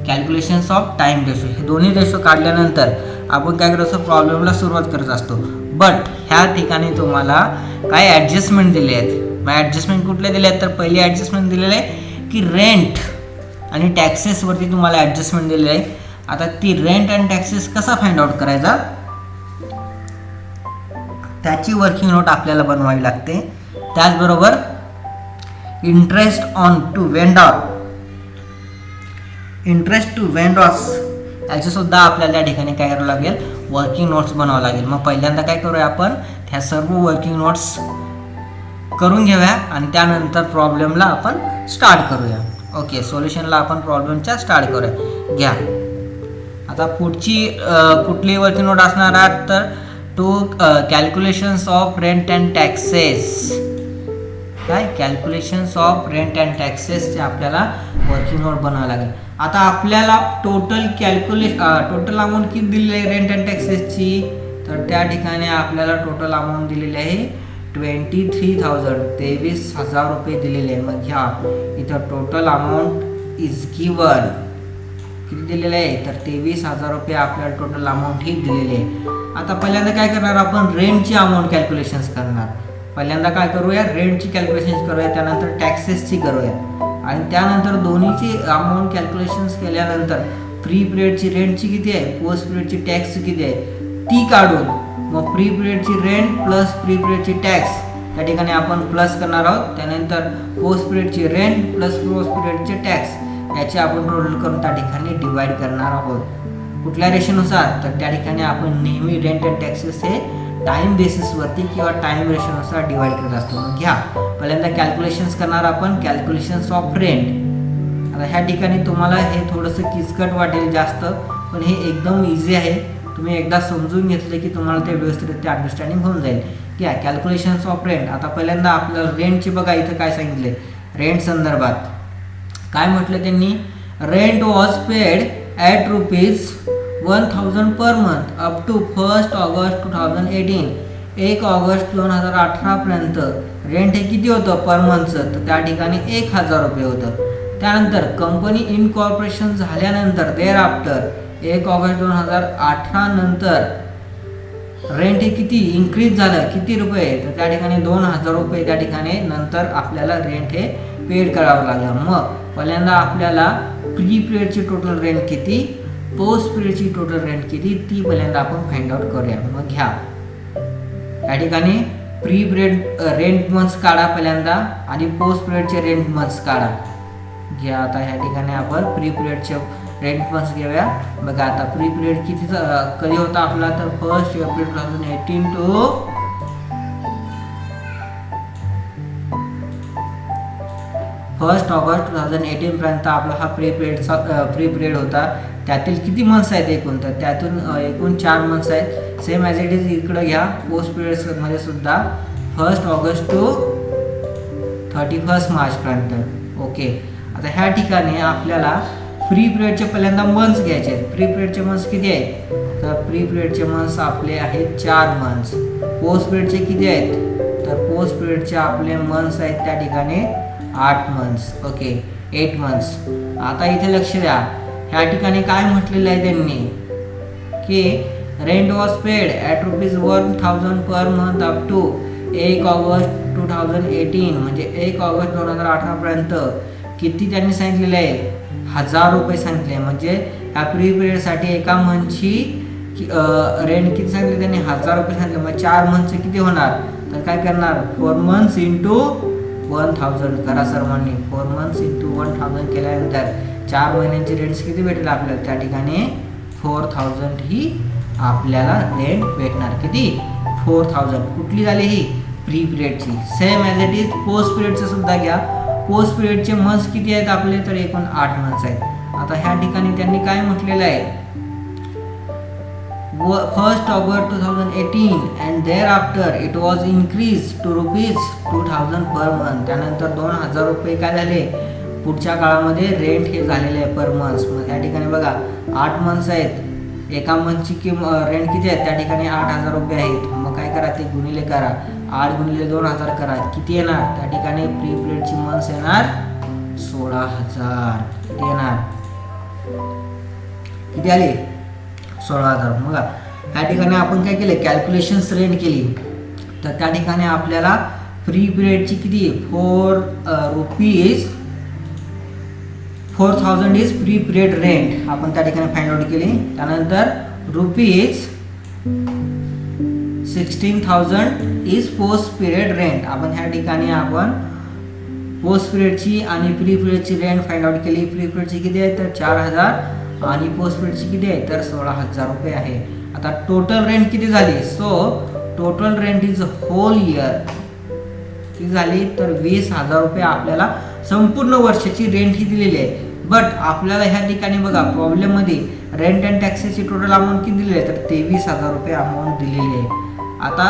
कॅल्क्युलेशन्स ऑफ टाइम रेशो. हे दोन्ही रेशो काढल्यानंतर आपण काय करत असतो, प्रॉब्लेमला सुरुवात करत असतो. बट ह्या ठिकाणी तुम्हाला काय ॲडजस्टमेंट दिले आहेत. मग ॲडजस्टमेंट कुठले दिले आहेत, तर पहिली ॲडजस्टमेंट दिलेले आहे की रेंट आणि टॅक्सेसवरती तुम्हाला ॲडजस्टमेंट दिलेली आहे. आता ती रेंट आणि टॅक्सेस कसा फाइंड आउट करायचा, त्याची वर्किंग नोट आपल्याला बनवावी लागते. त्याचबरोबर इंटरेस्ट टू वेंडर्स याची सुद्धा आपल्याला त्या ठिकाणी काय करावं लागेल, वर्किंग नोट्स बनावं लागेल. मग पहिल्यांदा काय करूया आपण, ह्या सर्व वर्किंग नोट्स करून घेऊया आणि त्यानंतर प्रॉब्लेमला आपण स्टार्ट करूया. ओके, सोल्युशनला आपण प्रॉब्लेमच्या स्टार्ट करूया. घ्या आता पुढची कुठली वर्किंग नोट असणार आहे, तर to calculations of rent and taxes. काय कॅल्क्युलेशन्स ऑफ रेंट अँड टॅक्सेसचे आपल्याला वर्किंग नोट बनावं लागेल. आता आपल्याला टोटल अमाऊंट किती दिलेली आहे रेंट अँड टॅक्सेसची, तर त्या ठिकाणी आपल्याला टोटल अमाऊंट दिलेली आहे 23,000 23,000 रुपये दिलेले आहे. मग घ्या इथं टोटल अमाऊंट इज गिवन किती दिलेलं आहे, तर 23,000 रुपये आपल्याला टोटल अमाऊंट ही दिलेली आहे. आता पहिल्यांदा काय करणार आपण, रेंटची अमाऊंट कॅल्क्युलेशन्स करणार. पहिल्यांदा काय करूया, रेंटची कॅल्क्युलेशन्स करूया, त्यानंतर टॅक्सेसची करूया आणि त्यानंतर दोन्हीची अमाऊंट कॅल्क्युलेशन्स केल्यानंतर प्री पिरियडची रेंटची किती आहे, पोस्ट पिरियडची टॅक्स किती आहे ती काढून मग प्री पिरियडची रेंट प्लस प्री पिरियडची टॅक्स त्या ठिकाणी आपण प्लस करणार आहोत. त्यानंतर पोस्ट पिरियडची रेंट प्लस पोस्ट पिरियडचे टॅक्स याचे आपण टोटल करून त्या ठिकाणी डिवाइड करणार आहोत. कुठल्या रेशोनुसार, तर त्या ठिकाणी आपण नेहमी रेंट अँड टॅक्सेस हे टाईम बेसिसवरती किंवा टाईम रेशोनुसार डिवाइड करत असतो. मग घ्या पहिल्यांदा कॅल्क्युलेशन्स करणार आपण, कॅल्क्युलेशन्स ऑफ रेंट. आता ह्या ठिकाणी तुम्हाला हे थोडंसं किचकट वाटेल जास्त, पण हे एकदम इझी आहे. तुम्ही एकदा समजून घेतले की तुम्हाला ते व्यवस्थितरित्या अंडरस्टँडिंग होऊन जाईल. घ्या कॅल्क्युलेशन्स ऑफ रेंट. आता पहिल्यांदा आपल्याला रेंटची बघा इथं काय सांगितले, रेंट संदर्भात काय म्हटलं त्यांनी, rent was paid at ₹1,000 per month up to 1 August 2018. 1 August 2018 पर्यंत रेंट हे किती होतं पर मंथचं, तर त्या ठिकाणी 1,000 रुपये होतं. त्यानंतर कंपनी इनकॉर्पोरेशन झाल्यानंतर देअर आफ्टर 1 ऑगस्ट 2018 नंतर रेंट हे किती इन्क्रीज झालं, किती रुपये, तर त्या ठिकाणी 2,000 रुपये त्या ठिकाणी नंतर आपल्याला रेंट हे पेड करावं लागलं. मग पहिल्यांदा आपल्याला प्री पिरियडची टोटल रेंट किती, पोस्ट पिरियडची टोटल रेंट किती, ती पहिल्यांदा आपण फाइंड आउट करूया. मग घ्या या ठिकाणी प्री पिरियड रेंट मंथ्स काढा पहिल्यांदा आणि पोस्ट पिरियडचे रेंट मंथ्स काढा. घ्या आता ह्या ठिकाणी आपण प्री पिरियडचे रेंट मंथ्स घेऊया. बघा आता प्री पिरियड किती कधी होता आपला, तर 1 एप्रिल 2018 टू 1 ऑगस्ट 2018 पर्यंत आपला हा प्री पिरियड होता. त्यातील किती मंथ्स आहेत एकूण, तर त्यातून एकूण 4 मंथ्स आहेत. सेम ॲज इट इज इकडं घ्या पोस्ट पिरियडमध्ये सुद्धा 1 ऑगस्ट टू 31 मार्चपर्यंत. ओके, आता ह्या ठिकाणी आपल्याला फ्री पिरियडचे पहिल्यांदा मंथ्स घ्यायचे आहेत. फ्री पिरियडचे मंथ्स किती आहेत? तर फ्री पिरियडचे मंथ्स आपले आहेत 4 मंथ्स. पोस्ट पिरियडचे किती आहेत? तर पोस्ट पिरियडचे आपले मंथ्स आहेत त्या ठिकाणी 8 मंथ्स. Okay, 8 months. आता इथे लक्ष द्या, ह्या ठिकाणी काय म्हटलेलं आहे त्यांनी की rent was paid at ₹1,000 per month up to 1 August 2018, म्हणजे 1 ऑगस्ट 2018 पर्यंत किती त्यांनी सांगितलेलं आहे? 1000 रुपये सांगितले. म्हणजे ह्या फ्री पिरियडसाठी एका मंथची रेंट किती सांगितले त्यांनी? 1000 रुपये सांगितले. मग 4 मंथचे किती होणार? तर काय करणार? 4 मंथ्स इंटू 1000 करा सर्वांनी. 4 मंथ्स इंटू 1000 केल्यानंतर 4 महिन्यांची रेंट्स किती भेटेल आपल्याला? त्या ठिकाणी 4000 ही आपल्याला रेंट भेटणार. किती? 4000. कुठली झाली ही? फ्री पिरियडची. Same as it is post पिरियडचं सुद्धा घ्या. पोस्ट पिरियडचे मंथ्स किती आहेत आपले? तर एकूण 8 मंथ्स आहेत. आता ह्या ठिकाणी त्यांनी काय म्हटलेलं आहे? 1 August 2018 and thereafter it was increase to ₹2000 per month. त्यानंतर 2000 रुपये काय झाले? पुढच्या काळामध्ये रेंट हे झालेले आहे पर मंथ. मग त्या ठिकाणी बघा 8 मंथ्स आहेत. एका मंथची रेंट किती आहे? त्या ठिकाणी 8000 रुपये आहेत. मग काय करा? ते गुणिले करा. 8 गुणिले 2000 करा. किती येणार? त्या ठिकाणी फ्री पिरियडची मंथ्स येणार 16000. किती येणार? किती आले? 16000. बघा त्या ठिकाणी आपण काय केले? कॅल्क्युलेशन्स रेंट केली. तर त्या ठिकाणी आपल्याला फ्री पिरियडची किती? 4000 इज फ्री पिरियड रेंट आपण त्या ठिकाणी फाइंड आउट केली. त्यानंतर ₹16,000 इज पोस्ट पिरियड रेंट. आपण ह्या ठिकाणी आपण पोस्ट पिरियडची आणि फ्री पिरियडची रेंट फाइंड आउट केली. फ्री पिरियडची किती आहे? तर 4000 आणि पोस्ट पिरियडची किती आहे? तर 16000 रुपये आहे. आता टोटल रेंट किती झाली? So total rent is whole year किती झाली? तर 20000 रुपये आपल्याला संपूर्ण वर्षाची रेंट ही दिलेली आहे. बट आपल्याला ह्या ठिकाणी बघा प्रॉब्लेममध्ये रेंट अँड टॅक्सेसची टोटल अमाऊंट किती दिली आहे? तर 23000 रुपये अमाऊंट दिलेली आहे. आता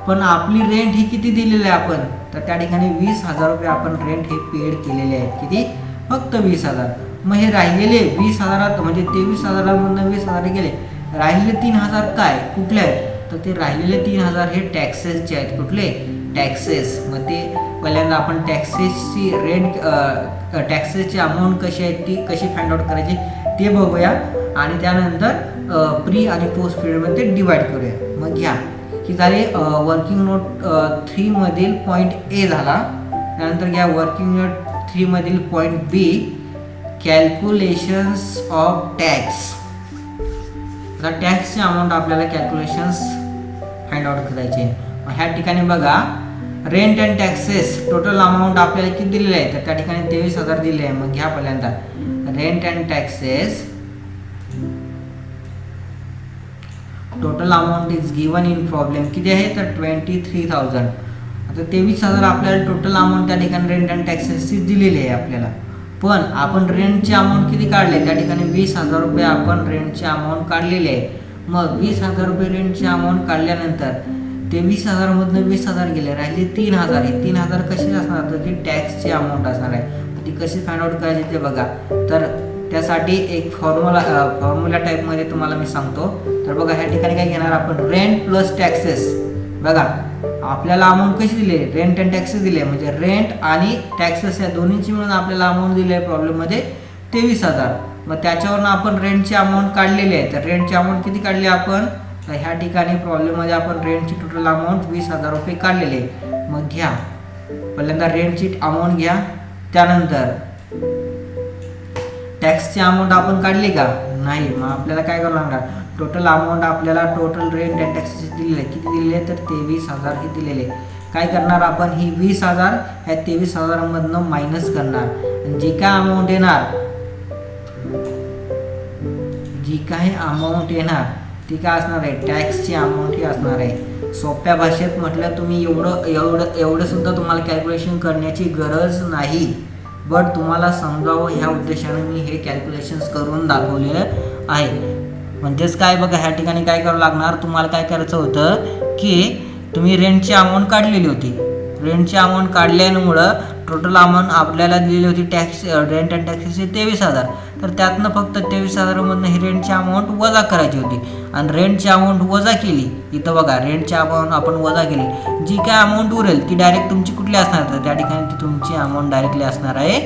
पण आपली रेंट ही किती दिलेली आहे आपण? तर त्या ठिकाणी 20000 रुपये आपण रेंट हे पेड केलेले आहेत. किती? फक्त 20000. मग हे राहिलेले 20000 म्हणजे 23000मधून 20000 गेले. राहिलेले 3000 काय? कुठले आहेत? तर ते राहिलेले 3000 हे टॅक्सेसचे आहेत. कुठले? टॅक्सेस. मग ते पहिल्यांदा आपण टॅक्सेसची रेंट टॅक्सेसची अमाऊंट कशी आहे ती कशी फाइंड आउट करायची ते बघूया आणि त्यानंतर प्री आणि पोस्ट पिरियडमध्ये डिवाइड करूया. मग घ्या की झाले वर्किंग नोट 3 मधील पॉईंट ए झाला. त्यानंतर घ्या वर्किंग नोट 3 मधील point B calculations of tax. आता टॅक्सची अमाऊंट आपल्याला कॅल्क्युलेशन्स फाइंड आउट करायचे. ह्या ठिकाणी बघा rent and taxes total amount आपल्याला किती दिलेले आहे? तर त्या ठिकाणी 23000 दिले आहे. मग घ्या पहिल्यांदा rent and taxes total amount is given in problem किती आहे? तर 23000. आता 23000 आपल्याला टोटल अमाऊंट त्या ठिकाणी रेंट अँड टॅक्सेसची दिलेली आहे आपल्याला. पण आपण रेंटची अमाऊंट किती काढले? त्या ठिकाणी 20000 रुपये आपण रेंटची अमाऊंट काढलेली आहे. मग 20000 रुपये रेंटची अमाऊंट काढल्यानंतर 23000 मधून 20000 गेले. राहिले 3000. हे 3000 कशी असणार? तर ती टॅक्सची अमाऊंट असणार आहे. ती कशी फाइंड आउट करायची ते बघा. तर त्यासाठी एक फॉर्म्युला टाईपमध्ये तुम्हाला मी सांगतो. तर बघा ह्या ठिकाणी काय घेणार आपण? Rent plus taxes. बघा आपल्याला अमाऊंट कशी दिली? रेंट अँड टॅक्सेस दिले. म्हणजे रेंट आणि टॅक्सेस या दोन्हीची मिळून आपल्याला अमाऊंट दिली आहे प्रॉब्लेममध्ये 23000. मग त्याच्यावरून आपण रेंटची अमाऊंट काढलेली आहे. तर रेंटची अमाऊंट किती काढली आपण? तर ह्या ठिकाणी प्रॉब्लेममध्ये आपण रेंटची टोटल अमाऊंट 20000 रुपये काढलेले. मग घ्या पहिल्यांदा रेंटची अमाऊंट घ्या. त्यानंतर टॅक्सची अमाऊंट आपण काढली का? नाही. मग आपल्याला काय करावं लागणार? टोटल अमाऊंट आपल्याला टोटल रेंट अँड टॅक्सेस दिलेले आहे. किती दिलेले आहे? तर 23000 हे दिलेले. काय करणार आपण? ही 20000 ह्या 23000 मधनं मायनस करणार. जी काय अमाऊंट येणार ती काय असणार आहे? टॅक्सची अमाऊंट ही असणार आहे. सोप्या भाषेत म्हटलं तुम्ही एवढं सुद्धा तुम्हाला कॅल्क्युलेशन करण्याची गरज नाही. बट तुम्हाला समजावं ह्या उद्देशाने मी हे कॅल्क्युलेशन्स करून दाखवलेलं आहे. म्हणजेच काय बघा ह्या ठिकाणी काय करावं लागणार? तुम्हाला काय करायचं होतं की तुम्ही रेंटची अमाऊंट काढलेली होती. रेंटची अमाऊंट काढल्यामुळं टोटल अमाऊंट आपल्याला दिलेली होती टॅक्स रेंट अँड टॅक्सेसची 23,000. तर त्यातनं फक्त 23,000मधनं ही रेंटची अमाऊंट वजा करायची होती आणि रेंटची अमाऊंट वजा केली. इथं बघा रेंटची अमाऊंट आपण वजा केली, जी काय अमाऊंट उरेल ती डायरेक्ट तुमची कुठली असणार, तर त्या ठिकाणी ती तुमची अमाऊंट डायरेक्टली असणार आहे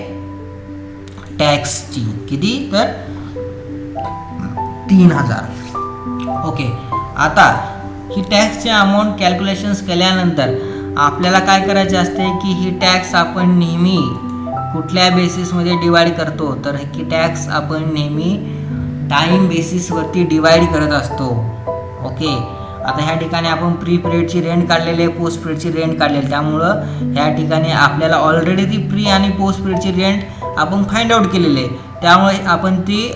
टॅक्सची. किती, तर 3,000. ओके. आता ही टॅक्सची अमाऊंट कॅल्क्युलेशन्स केल्यानंतर आपल्याला काय करायचे असते की ही टॅक्स आपण नेहमी कुठल्या बेसिसमध्ये डिवाइड करतो, तर ही टॅक्स आपण नेहमी टाईम बेसिसवरती डिवाइड करत असतो. ओके. आता ह्या ठिकाणी आपण प्री पिरियडची रेंट काढलेली आहे, पोस्ट पिरियडची रेंट काढलेली, त्यामुळं ह्या ठिकाणी आपल्याला ऑलरेडी ती प्री आणि पोस्ट पिरियडची रेंट आपण फाइंड आउट केलेली आहे, त्यामुळे आपण ती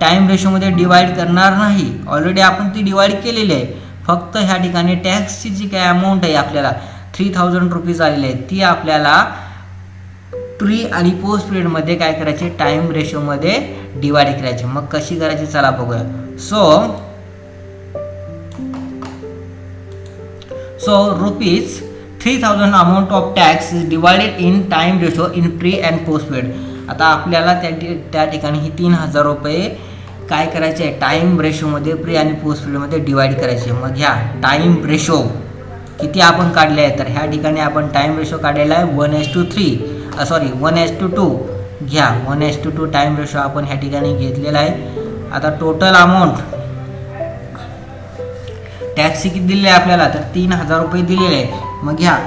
टाईम रेशोमध्ये डिवाइड करणार नाही. ऑलरेडी आपण ती डिवाइड केलेली आहे. फक्त ह्या ठिकाणी टॅक्सची जी काय अमाऊंट आहे आपल्याला 3,000 रुपीज आलेली आहे, ती आपल्याला प्री आणि पोस्ट पिरियडमध्ये काय करायचे, टाईम रेशोमध्ये डिवाइड करायचे. मग कशी करायची चला बघूया. So rupees 3,000 amount of tax is divided in time ratio in pre and post period. आता आपल्याला त्या ठिकाणी ही 3,000 रुपये काय करायचे आहे, टाईम रेशोमध्ये प्री आणि पोस्ट पिरियडमध्ये डिवाइड करायचे. मग ह्या टाईम रेशो किती आपण काढले आहे, तर ह्या ठिकाणी आपण टाईम रेशो काढलेला आहे 1:2 घ्या. 1:2 टाईम रेशो आपण ह्या ठिकाणी घेतलेला आहे. आता टोटल अमाऊंट टॅक्सची किती दिलेली आहे आपल्याला, तर 3,000 रुपये दिलेले आहे. मग घ्या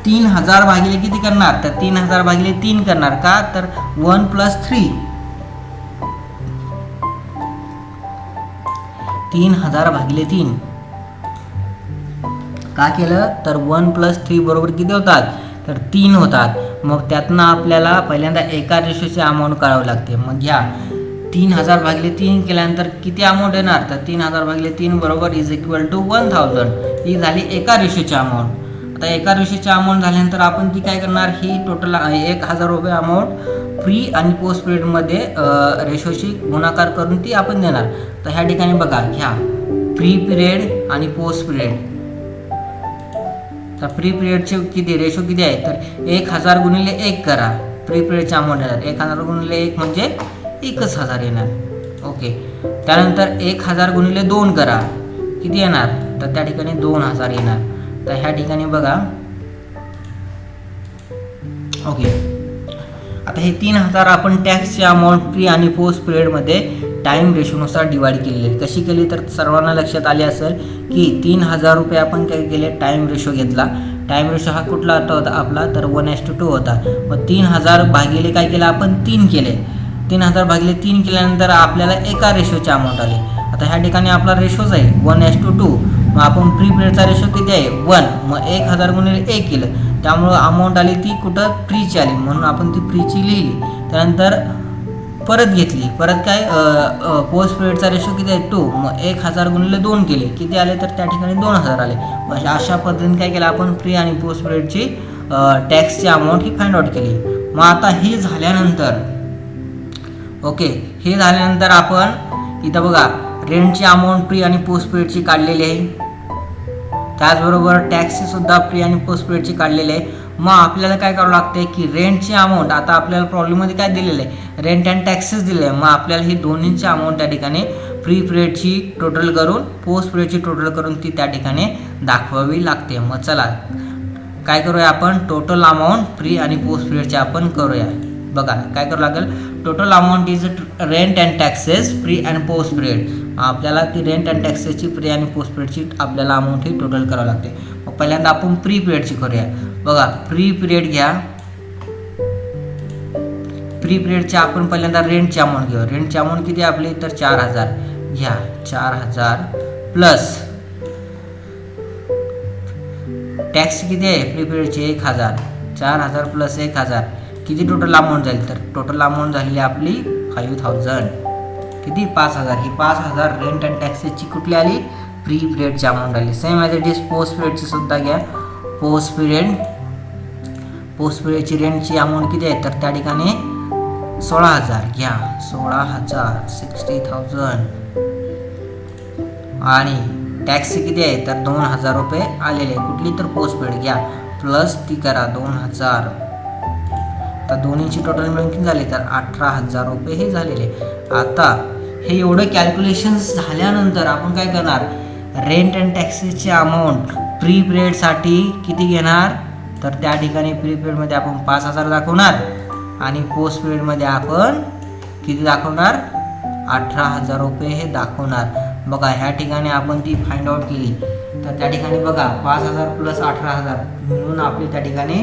3,000 भागिले किती करणार, तर 3,000 भागिले 3 करणार. का, तर 1 + 3. 3,000 भागिले 3 का केलं, तर 1 + 3 बरोबर किती होतात, तर 3 होतात. मग त्यातनं आपल्याला पहिल्यांदा एका रेशोची अमाऊंट काढावी लागते. मग घ्या 3,000 भागिले 3 केल्यानंतर किती अमाऊंट येणार, तर 3,000 भागिले 3 बरोबर इज इक्वल टू 1,000. ही झाली एका रेशोची अमाऊंट. आता एका रेशोची अमाऊंट झाल्यानंतर आपण ती काय करणार, ही टोटल 1,000 रुपये अमाऊंट प्री आणि पोस्ट पिरियडमध्ये रेशोशी गुणाकार करून ती आपण देणार. तर ह्या ठिकाणी बघा, घ्या प्री पिरियड आणि पोस्ट पिरियड. तर प्री पिरियडचे किती रेशो किती आहे, तर 1,000 गुणिले 1 करा. प्री पिरियडची अमाऊंट येणार 1,000 गुणिले 1 म्हणजे 1,000 येणार. ओके. त्यानंतर 1,000 गुणिले 2 करा, किती येणार, तर त्या ठिकाणी 2,000 येणार. तर ह्या ठिकाणी बघा. ओके. आता हे 3,000 आपण टॅक्सची अमाऊंट प्री आणि पोस्ट पिरियडमध्ये टाईम रेशोनुसार डिवाइड केलेली आहे. कशी केली, तर सर्वांना लक्षात आले असेल की 3,000 रुपये आपण काय केले, टाईम रेशो घेतला. टाईम रेशो हा कुठला होता आपला, तर 1:2 होता. मग 3,000 भागिले काय केलं आपण, 3 केले. 3,000 भागिले 3 केल्यानंतर आपल्याला एका रेशोची अमाऊंट आली. आता ह्या ठिकाणी आपला रेशोच आहे 1:2. मग आपण प्री पिरियडचा रेशो किती आहे 1. मग 1,000 गुणिले 1 केलं, त्यामुळं अमाऊंट आली ती कुठं, प्रीची आली, म्हणून आपण ती प्रीची लिहिली. त्यानंतर परत घेतली, परत काय पोस्ट पिरियडचा रेशो किती आहे 2. मग 1,000 गुणिले 2 केले, किती आले, तर त्या ठिकाणी 2,000 आले. मग अशा पद्धतीने काय केलं आपण प्री आणि पोस्ट पिरियडची टॅक्सची अमाऊंट ही फाइंड आउट केली. मग आता हे झाल्यानंतर ओके, हे झाल्यानंतर आपण इथं बघा रेंटची अमाऊंट प्री आणि पोस्ट पिरियडची काढलेली आहे. त्याचबरोबर टॅक्सची सुद्धा प्री आणि पोस्ट पिरियडची काढलेली आहे. मग आपल्याला काय करावं लागते की रेंटची अमाऊंट, आता आपल्याला प्रॉब्लेममध्ये काय दिलेलं आहे, रेंट अँड टॅक्सेस दिले आहे. मग आपल्याला ही दोन्हीची अमाऊंट त्या ठिकाणी प्री पिरियडची टोटल करून पोस्ट पिरियडची टोटल करून ती त्या ठिकाणी दाखवावी लागते. मग चला काय करूया आपण, टोटल अमाऊंट प्री आणि पोस्ट पिरियडची आपण करूया. बघा काय करावं लागेल, total amount is rent and taxes pre and post period. आपल्याला ती रेंट अँड टॅक्सेसची प्री आणि पोस्ट पिरियडची आपल्याला अमाऊंट ही टोटल करावं लागते. मग पहिल्यांदा आपण प्री पिरियडची करूया. बघा प्री पिरियड घ्या. प्री पिरियडची आपण पहिल्यांदा रेंटची अमाऊंट घेऊ. रेंटची अमाऊंट किती आपली, तर 4,000 घ्या. 4,000 प्लस टॅक्स किती आहे प्री पिरियडची 1,000. 4,000 प्लस 1,000 किती टोटल अमाऊंट झाली, तर टोटल अमाऊंट झालेली आपली 5,000. किती 5,000. ही 5,000 रेंट अँड टॅक्सेसची कुठली आली, प्री पिरियडची अमाऊंट आली. Same as it is post पिरियडची सुद्धा घ्या. पोस्ट पिरियडची रेंटची अमाऊंट किती आहे, तर त्या ठिकाणी 16,000 घ्या. 16,000 60,000 आणि टॅक्स किती आहे तर 2000 रुपये आलेले. कुठली तर पोस्टपेड घ्या प्लस ती करा 2000, तर दोन्हीची टोटल मिळून किती झाली तर 18,000 रुपये हे झालेले. आता हे एवढं कॅल्क्युलेशन्स झाल्यानंतर आपण काय करणार, रेंट अँड टॅक्सेसचे अमाऊंट प्री पिरियडसाठी किती घेणार तर त्या ठिकाणी प्री पिरियडमध्ये आपण 5,000 दाखवणार आणि पोस्ट पिरियडमध्ये आपण किती दाखवणार 18,000 रुपये हे दाखवणार. बघा ह्या ठिकाणी आपण ती फाइंड आउट केली तर त्या ठिकाणी बघा 5,000 प्लस 18,000 मिळून आपली त्या ठिकाणी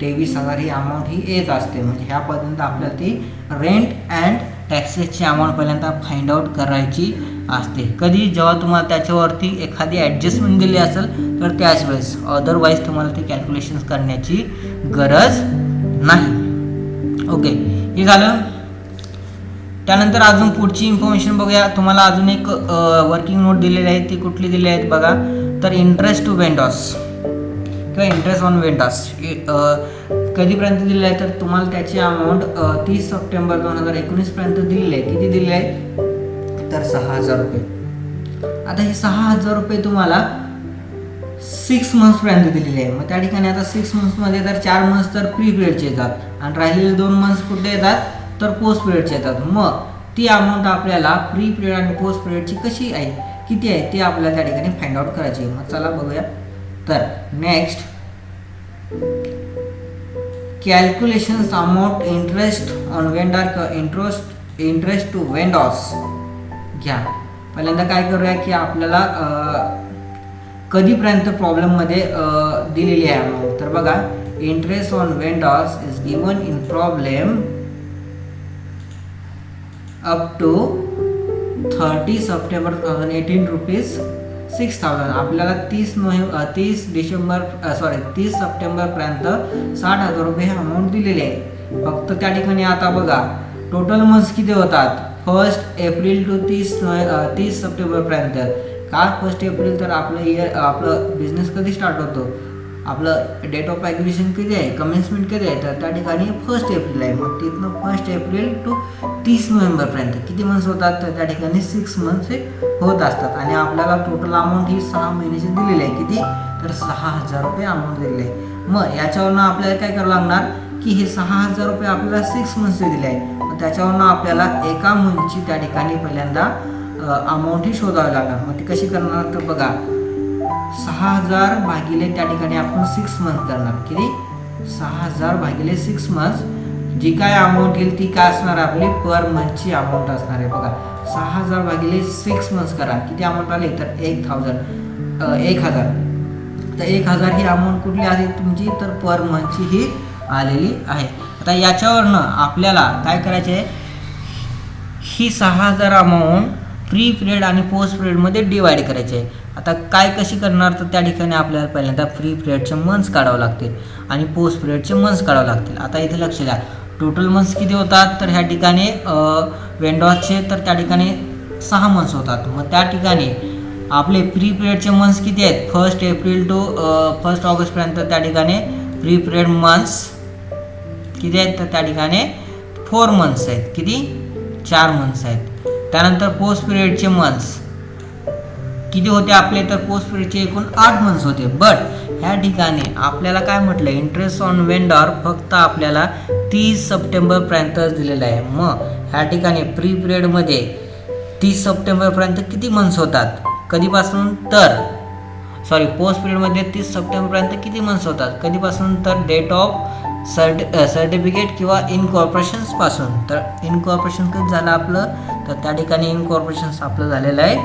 23,000 ही अमाऊंट ही येत असते. म्हणजे ह्या पद्धतीने आपल्याला ती रेंट अँड टॅक्सेसची अमाऊंट पहिल्यांदा फाइंड आउट करायची असते. कधी जेव्हा तुम्हाला त्याच्यावरती एखादी ॲडजस्टमेंट दिली असेल तर त्याच वेळेस, अदरवाईज तुम्हाला ती कॅल्क्युलेशन्स करण्याची गरज नाही. ओके, हे झालं. त्यानंतर अजून पुढची इन्फॉर्मेशन बघूया. तुम्हाला अजून एक वर्किंग नोट दिलेली आहे. ती कुठली दिली आहेत बघा, तर इंटरेस्ट टू वेंडॉर्स किंवा इंटरेस्ट ऑन वेंडॉर्स कधीपर्यंत दिलेलं आहे तर तुम्हाला त्याची अमाऊंट 30 सप्टेंबर 2019 पर्यंत दिलेली आहे. किती दिलेली आहे तर 6,000 रुपये. आता हे 6,000 रुपये तुम्हाला 6 मंथ्सपर्यंत दिलेले आहे. मग त्या ठिकाणी आता 6 मंथ्समध्ये तर 4 मंथ्स तर प्री पिरियडचे येतात आणि राहिलेले 2 मंथ्स कुठे येतात तर पोस्ट पिरियडचे येतात. मग ती अमाऊंट आपल्याला प्री पिरियड आणि पोस्ट पिरियडची कशी आहे, किती आहे ते आपल्याला त्या ठिकाणी फाइंड आउट करायची आहे. मग चला बघूया. तर next, calculations amount interest on vendor interest to vendors घ्या. पहिल्यांदा काय करूया की आपल्याला कधीपर्यंत प्रॉब्लेममध्ये दिलेली आहे अमाऊंट. तर बघा, interest on vendors is given in problem up to 30 September 2018 rupees 6,000. आपल्याला 30 सप्टेंबरपर्यंत 60,000 रुपये हे अमाऊंट दिलेली आहे. फक्त त्या ठिकाणी आता बघा टोटल मंथ्स किती होतात, 1 एप्रिल टू 30 सप्टेंबरपर्यंत. का 1 एप्रिल तर आपलं बिझनेस कधी स्टार्ट होतो, आपलं डेट ऑफ ॲग्रिशन कधी आहे, कमेन्समेंट कधी आहे तर त्या ठिकाणी 1 एप्रिल आहे. मग तिथनं 1 एप्रिल टू 30 नोव्हेंबरपर्यंत किती मंथ्स होतात तर त्या ठिकाणी 6 मंथ्स हे होत असतात. आणि आपल्याला टोटल अमाऊंट ही 6 महिन्याची दिलेली आहे. किती तर 6,000 रुपये अमाऊंट दिलेली आहे. मग याच्यावरनं आपल्याला काय करावं लागणार की हे 6,000 रुपये आपल्याला 6 मंथ्सचे दिले आहे. मग त्याच्यावरनं आपल्याला एका मंथची त्या ठिकाणी पहिल्यांदा अमाऊंट ही शोधावी लागणार. मग ती कशी करणार तर बघा, 6,000 भागिले त्या ठिकाणी आपण 6 मंथ करणार. किती 6,000 भागिले 6 मंथ, जी काय अमाऊंट येईल ती काय असणार आपली पर मंथची अमाऊंट असणार आहे. बघा 6,000 भागिले 6 मंथ्स करा, किती अमाऊंट आली तर 1,000. तर 1,000 ही अमाऊंट कुठली आली तुमची तर पर मंथची ही आलेली आहे. आता याच्यावरनं आपल्याला काय करायचे आहे, ही 6,000 अमाऊंट प्री पिरियड आणि पोस्ट पिरियडमध्ये डिवाइड करायचे आहे. आता काय कशी करणार तर त्या ठिकाणी आपल्याला पहिल्यांदा प्री पिरियडचे मंथ्स काढावं लागतील आणि पोस्ट पिरियडचे मंथ्स काढावं लागतील. आता इथे लक्ष द्या, टोटल मंथ्स किती होतात तर ह्या ठिकाणी वेंडॉर्सचे तर त्या ठिकाणी 6 मंथ्स होतात. मग त्या ठिकाणी आपले प्री पिरियडचे मंथ्स किती आहेत, 1 एप्रिल टू 1 ऑगस्टपर्यंत त्या ठिकाणी प्री पिरियड मंथ्स किती आहेत तर त्या ठिकाणी 4 मंथ्स आहेत. किती 4 मंथ्स आहेत. त्यानंतर पोस्ट पिरियडचे मंथ्स किती होते आपले तर पोस्ट पिरियडचे एकूण 8 मंथ्स होते. बट ह्या ठिकाणी आपल्याला काय म्हटलं, इंटरेस्ट ऑन वेंडर फक्त आपल्याला 30 सप्टेंबरपर्यंतच दिलेलं आहे. मग ह्या ठिकाणी प्री पिरियडमध्ये 30 सप्टेंबरपर्यंत किती मंथ्स होतात, कधीपासून तर पोस्ट पिरियडमध्ये 30 सप्टेंबरपर्यंत किती मंथ्स होतात, कधीपासून तर डेट ऑफ सर्टिफिकेट किंवा इनकॉर्पोरेशन्सपासून. तर इनकॉर्पोरेशन कधी झालं आपलं तर त्या ठिकाणी इनकॉर्पोरेशन्स आपलं झालेलं आहे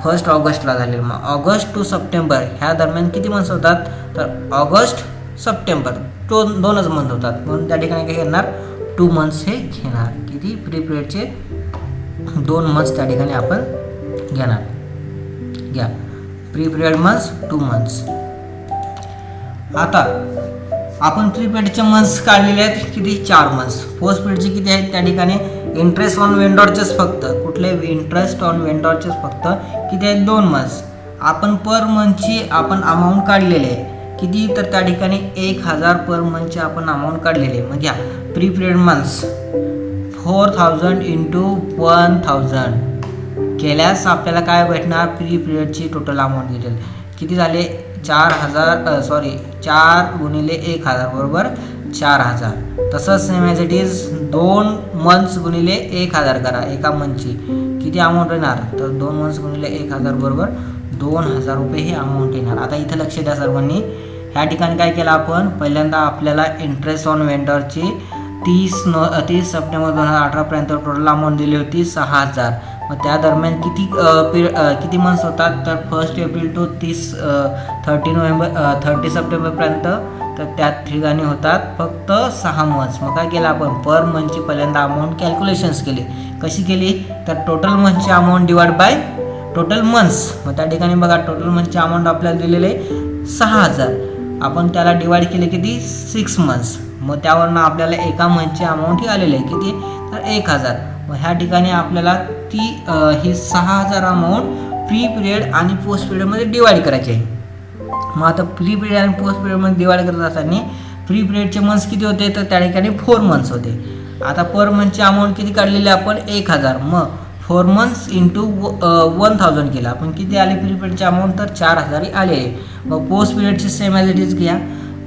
1 ऑगस्टला झालेलं. मग ऑगस्ट टू सप्टेंबर ह्या दरम्यान किती मंथ्स होतात तर ऑगस्ट सप्टेंबर 2च मंथ होतात. म्हणून त्या ठिकाणी काय घेणार 2 मंथ्स हे घेणार. किती प्री पिरियडचे 2 मंथ्स त्या ठिकाणी आपण घेणार. घ्या प्री पिरियड मंथ्स 2 मंथ्स. आता आपण प्री पिरियडचे मंथ्स काढलेले आहेत किती 4 मंथ्स. पोस्ट पिरियडचे किती आहेत त्या ठिकाणी इंटरेस्ट ऑन वेंडॉरचेच फक्त कुठले इंटरेस्ट ऑन वेंडॉरचेच फक्त किती आहेत 2 मंथ्स. आपण पर मंथची आपण अमाऊंट काढलेली आहे किती तर त्या ठिकाणी 1,000 पर मंथची आपण अमाऊंट काढलेली आहे. मग घ्या प्री पिरियड मंथ्स 4,000 × 1,000 केल्यास आपल्याला काय भेटणार, प्री पिरियडची टोटल अमाऊंट भेटेल. किती झाले, 4 गुणिले 1000 बरोबर 4000. तसंच same as it is 2 months गुणिले 1000 करा. एका मंथची किती अमाऊंट येणार, तर 2 मंथ्स गुणिले 1000 बरोबर 2000 रुपये हे अमाऊंट येणार. आता इथं लक्ष द्या सर्वांनी, ह्या ठिकाणी काय केलं आपण, पहिल्यांदा आपल्याला इंटरेस्ट ऑन वेंडरची 30 सप्टेंबर 2018 पर्यंत टोटल अमाऊंट दिली होती 6000. मग त्या दरम्यान किती मंथ्स होतात, तर 1 एप्रिल टू 30 सप्टेंबरपर्यंत, तर त्या ठिकाणी होतात फक्त 6 मंथ्स. मग काय केलं आपण, पर मंथची पहिल्यांदा अमाऊंट कॅल्क्युलेशन्स केली. कशी केली, तर टोटल मंथची amount divide by total months. मग त्या ठिकाणी बघा टोटल मंथची अमाऊंट आपल्याला दिलेली आहे 6000. आपण त्याला डिवाइड केले किती, 6 मंथ्स. मग त्यावरनं आपल्याला एका मंथची अमाऊंट ही आलेली आहे किती, तर 1000. मग ह्या ठिकाणी आपल्याला ही 6000 अमाऊंट प्री पिरियड आणि पोस्ट पिरियडमध्ये डिवाइड करायची आहे. मग आता प्री पिरियड आणि पोस्ट पिरियडमध्ये डिवाइड करत असताना प्री पिरियडचे मंथ्स किती होते, तर त्या ठिकाणी 4 मंथ्स होते. आता पर मंथची अमाऊंट किती काढलेली आपण, 1000. मग 4 मंथ्स इंटू 1000 केला आपण, किती आले प्री पिरियडची अमाऊंट, तर 4000 आले. मग पोस्ट पिरियडची सेम ॲज इट इज घ्या.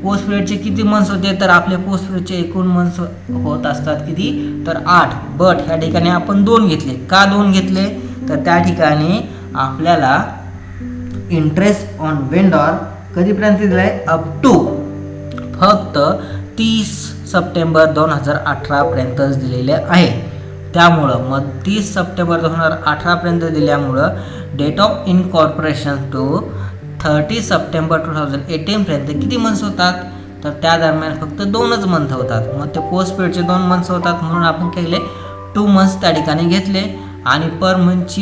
पोस्ट पिरियडचे किती मंथ्स होते, तर आपले पोस्ट पिरियडचे एकूण मंथ्स होत असतात किती, तर 8. बट ह्या ठिकाणी आपण 2 घेतले. का 2 घेतले, तर त्या ठिकाणी आपल्याला इंटरेस्ट ऑन वेंडर कधीपर्यंत दिलं आहे, अप टू फक्त 30 सप्टेंबर 2018 पर्यंतच दिलेले आहे. त्यामुळं मग 30 सप्टेंबर 2018 पर्यंत दिल्यामुळं date of incorporation to 30 September 2018 पर्यंत किती मंथ्स होतात, तर त्या दरम्यान फक्त 2च मंथ होतात. मग ते पोस्ट पिरियडचे 2 मंथ्स होतात, म्हणून आपण केले 2 मंथ्स त्या ठिकाणी घेतले. आणि पर मंथची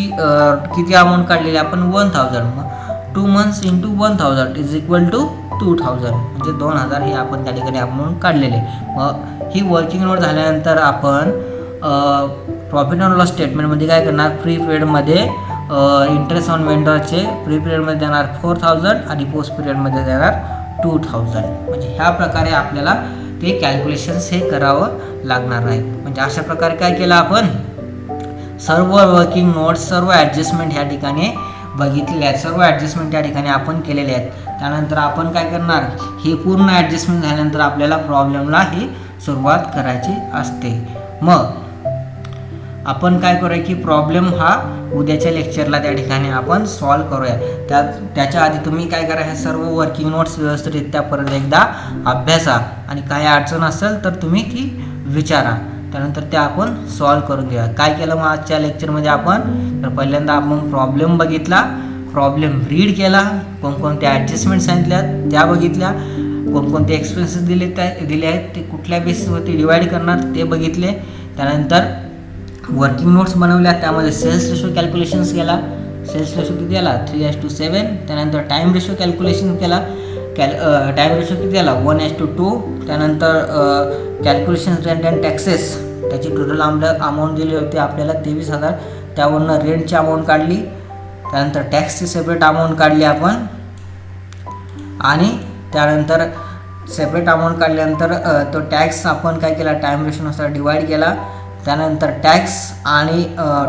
किती अमाऊंट काढलेली आपण, 1000. मग 2 months into 1000 is equal to 2000, म्हणजे 2000 हे आपण त्या ठिकाणी अमाऊंट काढलेले. मग ही वर्किंग नोट झाल्यानंतर आपण प्रॉफिट अँड लॉस स्टेटमेंटमध्ये काय करणार, प्री पिरियडमध्ये इंटरेस्ट ऑन वेंडरचे प्री पिरियडमध्ये देणार 4000 आणि पोस्ट पिरियडमध्ये देणार 2000. म्हणजे ह्या प्रकारे आपल्याला ते कॅल्क्युलेशन्स हे करावं लागणार नाही. म्हणजे अशा प्रकारे काय केलं आपण, सर्व वर्किंग नोट्स, सर्व ॲडजस्टमेंट ह्या ठिकाणी बघितलेले आहेत. सर्व ॲडजस्टमेंट त्या ठिकाणी आपण केलेले आहेत. त्यानंतर आपण काय करणार, हे पूर्ण ॲडजस्टमेंट झाल्यानंतर आपल्याला प्रॉब्लेमला ही सुरुवात करायची असते. मग आपण काय करूया की प्रॉब्लेम हा उद्याच्या लेक्चरला त्या ठिकाणी आपण सॉल्व करूया. त्याच्या आधी तुम्ही काय करा, ह्या सर्व वर्किंग नोट्स व्यवस्थितरित्या परत एकदा अभ्यासा आणि काय अडचण असेल तर तुम्ही ती विचारा. त्यानंतर त्या आपण सॉल्व करून घेऊया. काय केलं मग आजच्या लेक्चरमध्ये आपण, तर पहिल्यांदा आपण प्रॉब्लेम बघितला, प्रॉब्लेम रीड केला, कोणकोणत्या ॲडजस्टमेंट सांगितल्या त्या बघितल्या, कोणकोणते एक्सपेन्सेस दिले आहेत ते कुठल्या बेसिसवरती डिवाईड करणार ते बघितले. त्यानंतर वर्किंग नोट्स बनवल्या, त्यामध्ये सेल्स रेशो कॅल्क्युलेशन्स केला. सेल्स रेशो किती आला, 3:7. त्यानंतर टाईम रेशो कॅल्क्युलेशन केला. टाईम रेशो किती आला, 1:2. त्यानंतर कॅल्क्युलेशन्स रेंट अँड टॅक्सेस, त्याची टोटल अमाऊंट दिली होती आपल्याला 23,000. त्यावरनं रेंटची अमाऊंट काढली. त्यानंतर टॅक्सची सेपरेट अमाऊंट काढली आपण. आणि त्यानंतर सेपरेट अमाऊंट काढल्यानंतर तो टॅक्स आपण काय केला, टाईम रेशोनुसार डिवाईड केला. त्यानंतर टॅक्स आणि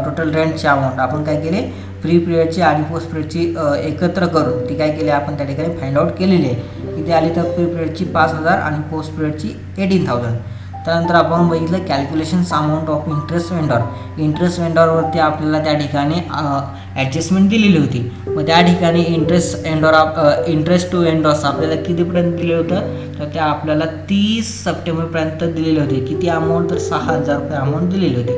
टोटल रेंटची अमाऊंट आपण काय केले, प्री पिरियडची आणि पोस्ट पिरियडची एकत्र करून ती काय केली आपण त्या ठिकाणी फाइंड आउट केलेली आहे. किती आली तर प्री पिरियडची 5000 आणि पोस्ट पिरियडची 18,000. त्यानंतर आपण बघितलं calculations amount of interest vendor. Interest वेंडरवरती आपल्याला त्या ठिकाणी ॲडजस्टमेंट दिलेली होती. मग त्या ठिकाणी इंटरेस्ट टू वेंडर्स आपल्याला कितीपर्यंत दिले होतं, तर त्या आपल्याला 30 सप्टेंबरपर्यंत दिलेले होते. किती अमाऊंट, तर 6000 रुपये अमाऊंट दिलेली होती.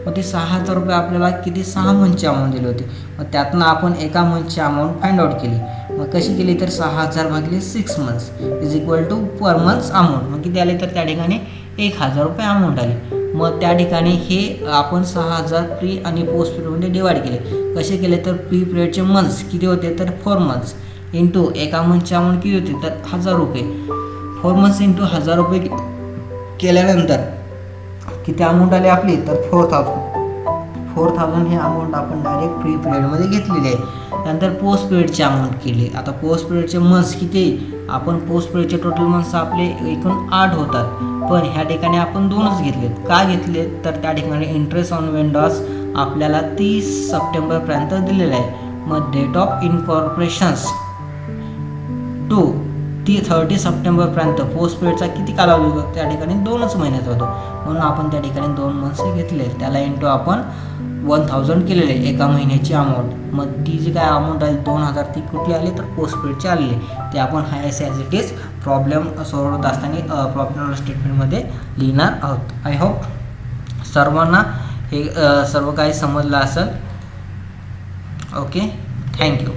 मग ते 6000 रुपये आपल्याला किती 6 मंथची अमाऊंट दिली होती. मग त्यातनं आपण एका मंथची अमाऊंट फाइंड आउट केली. मग कशी केली, तर 6000 भागिले 6 months is equal to per months amount. मग किती आले, तर त्या ठिकाणी 1000 रुपये अमाऊंट आली. मग त्या ठिकाणी हे आपण 6000 प्री आणि पोस्ट पिरियडमध्ये डिवाईड केले. कसे केले, तर प्री पिरियडचे मंथ्स किती होते, तर 4 मंथ्स इंटू एका मंथची अमाऊंट किती होती, तर 1000 रुपये. 4 मंथ्स इंटू 1000 रुपये केल्यानंतर किती अमाऊंट आली आपली, तर 4000 हे अमाऊंट आपण डायरेक्ट प्री पिरियडमध्ये घेतलेली आहे. त्यानंतर पोस्ट पिरियडची अमाऊंट केली. आता पोस्ट पिरियडचे मंथ्स किती, आपण पोस्ट पिरियडचे टोटल मंथ्स आपले एकूण 8 होतात, पण ह्या ठिकाणी आपण 2च घेतलेत. का घेतलेत, तर त्या ठिकाणी इंटरेस्ट ऑन वेंडर्स आपल्याला 30 सप्टेंबरपर्यंत दिलेलं आहे. मग डेट ऑफ इनकॉर्पोरेशन्स टू ती 30 सप्टेंबरपर्यंत पोस्टपेडचा किती कालावधी होतो? त्या ठिकाणी 2च महिन्याचा होतो, म्हणून आपण त्या ठिकाणी 2 मंथ्स घेतले. त्याला इंटू आपण 1000 केलेले एका महिन्याची अमाऊंट. मग ती जी काय अमाऊंट आली 2000 ती कुठली आली तर पोस्टपेडची आली. ते आपण ॲज इट इज प्रॉब्लेम सोडवत असताना प्रॉब्लेम स्टेटमेंटमध्ये लिहिणार आहोत. आय होप सर्वांना हे सर्व काही समजलं असेल. Okay, thank you.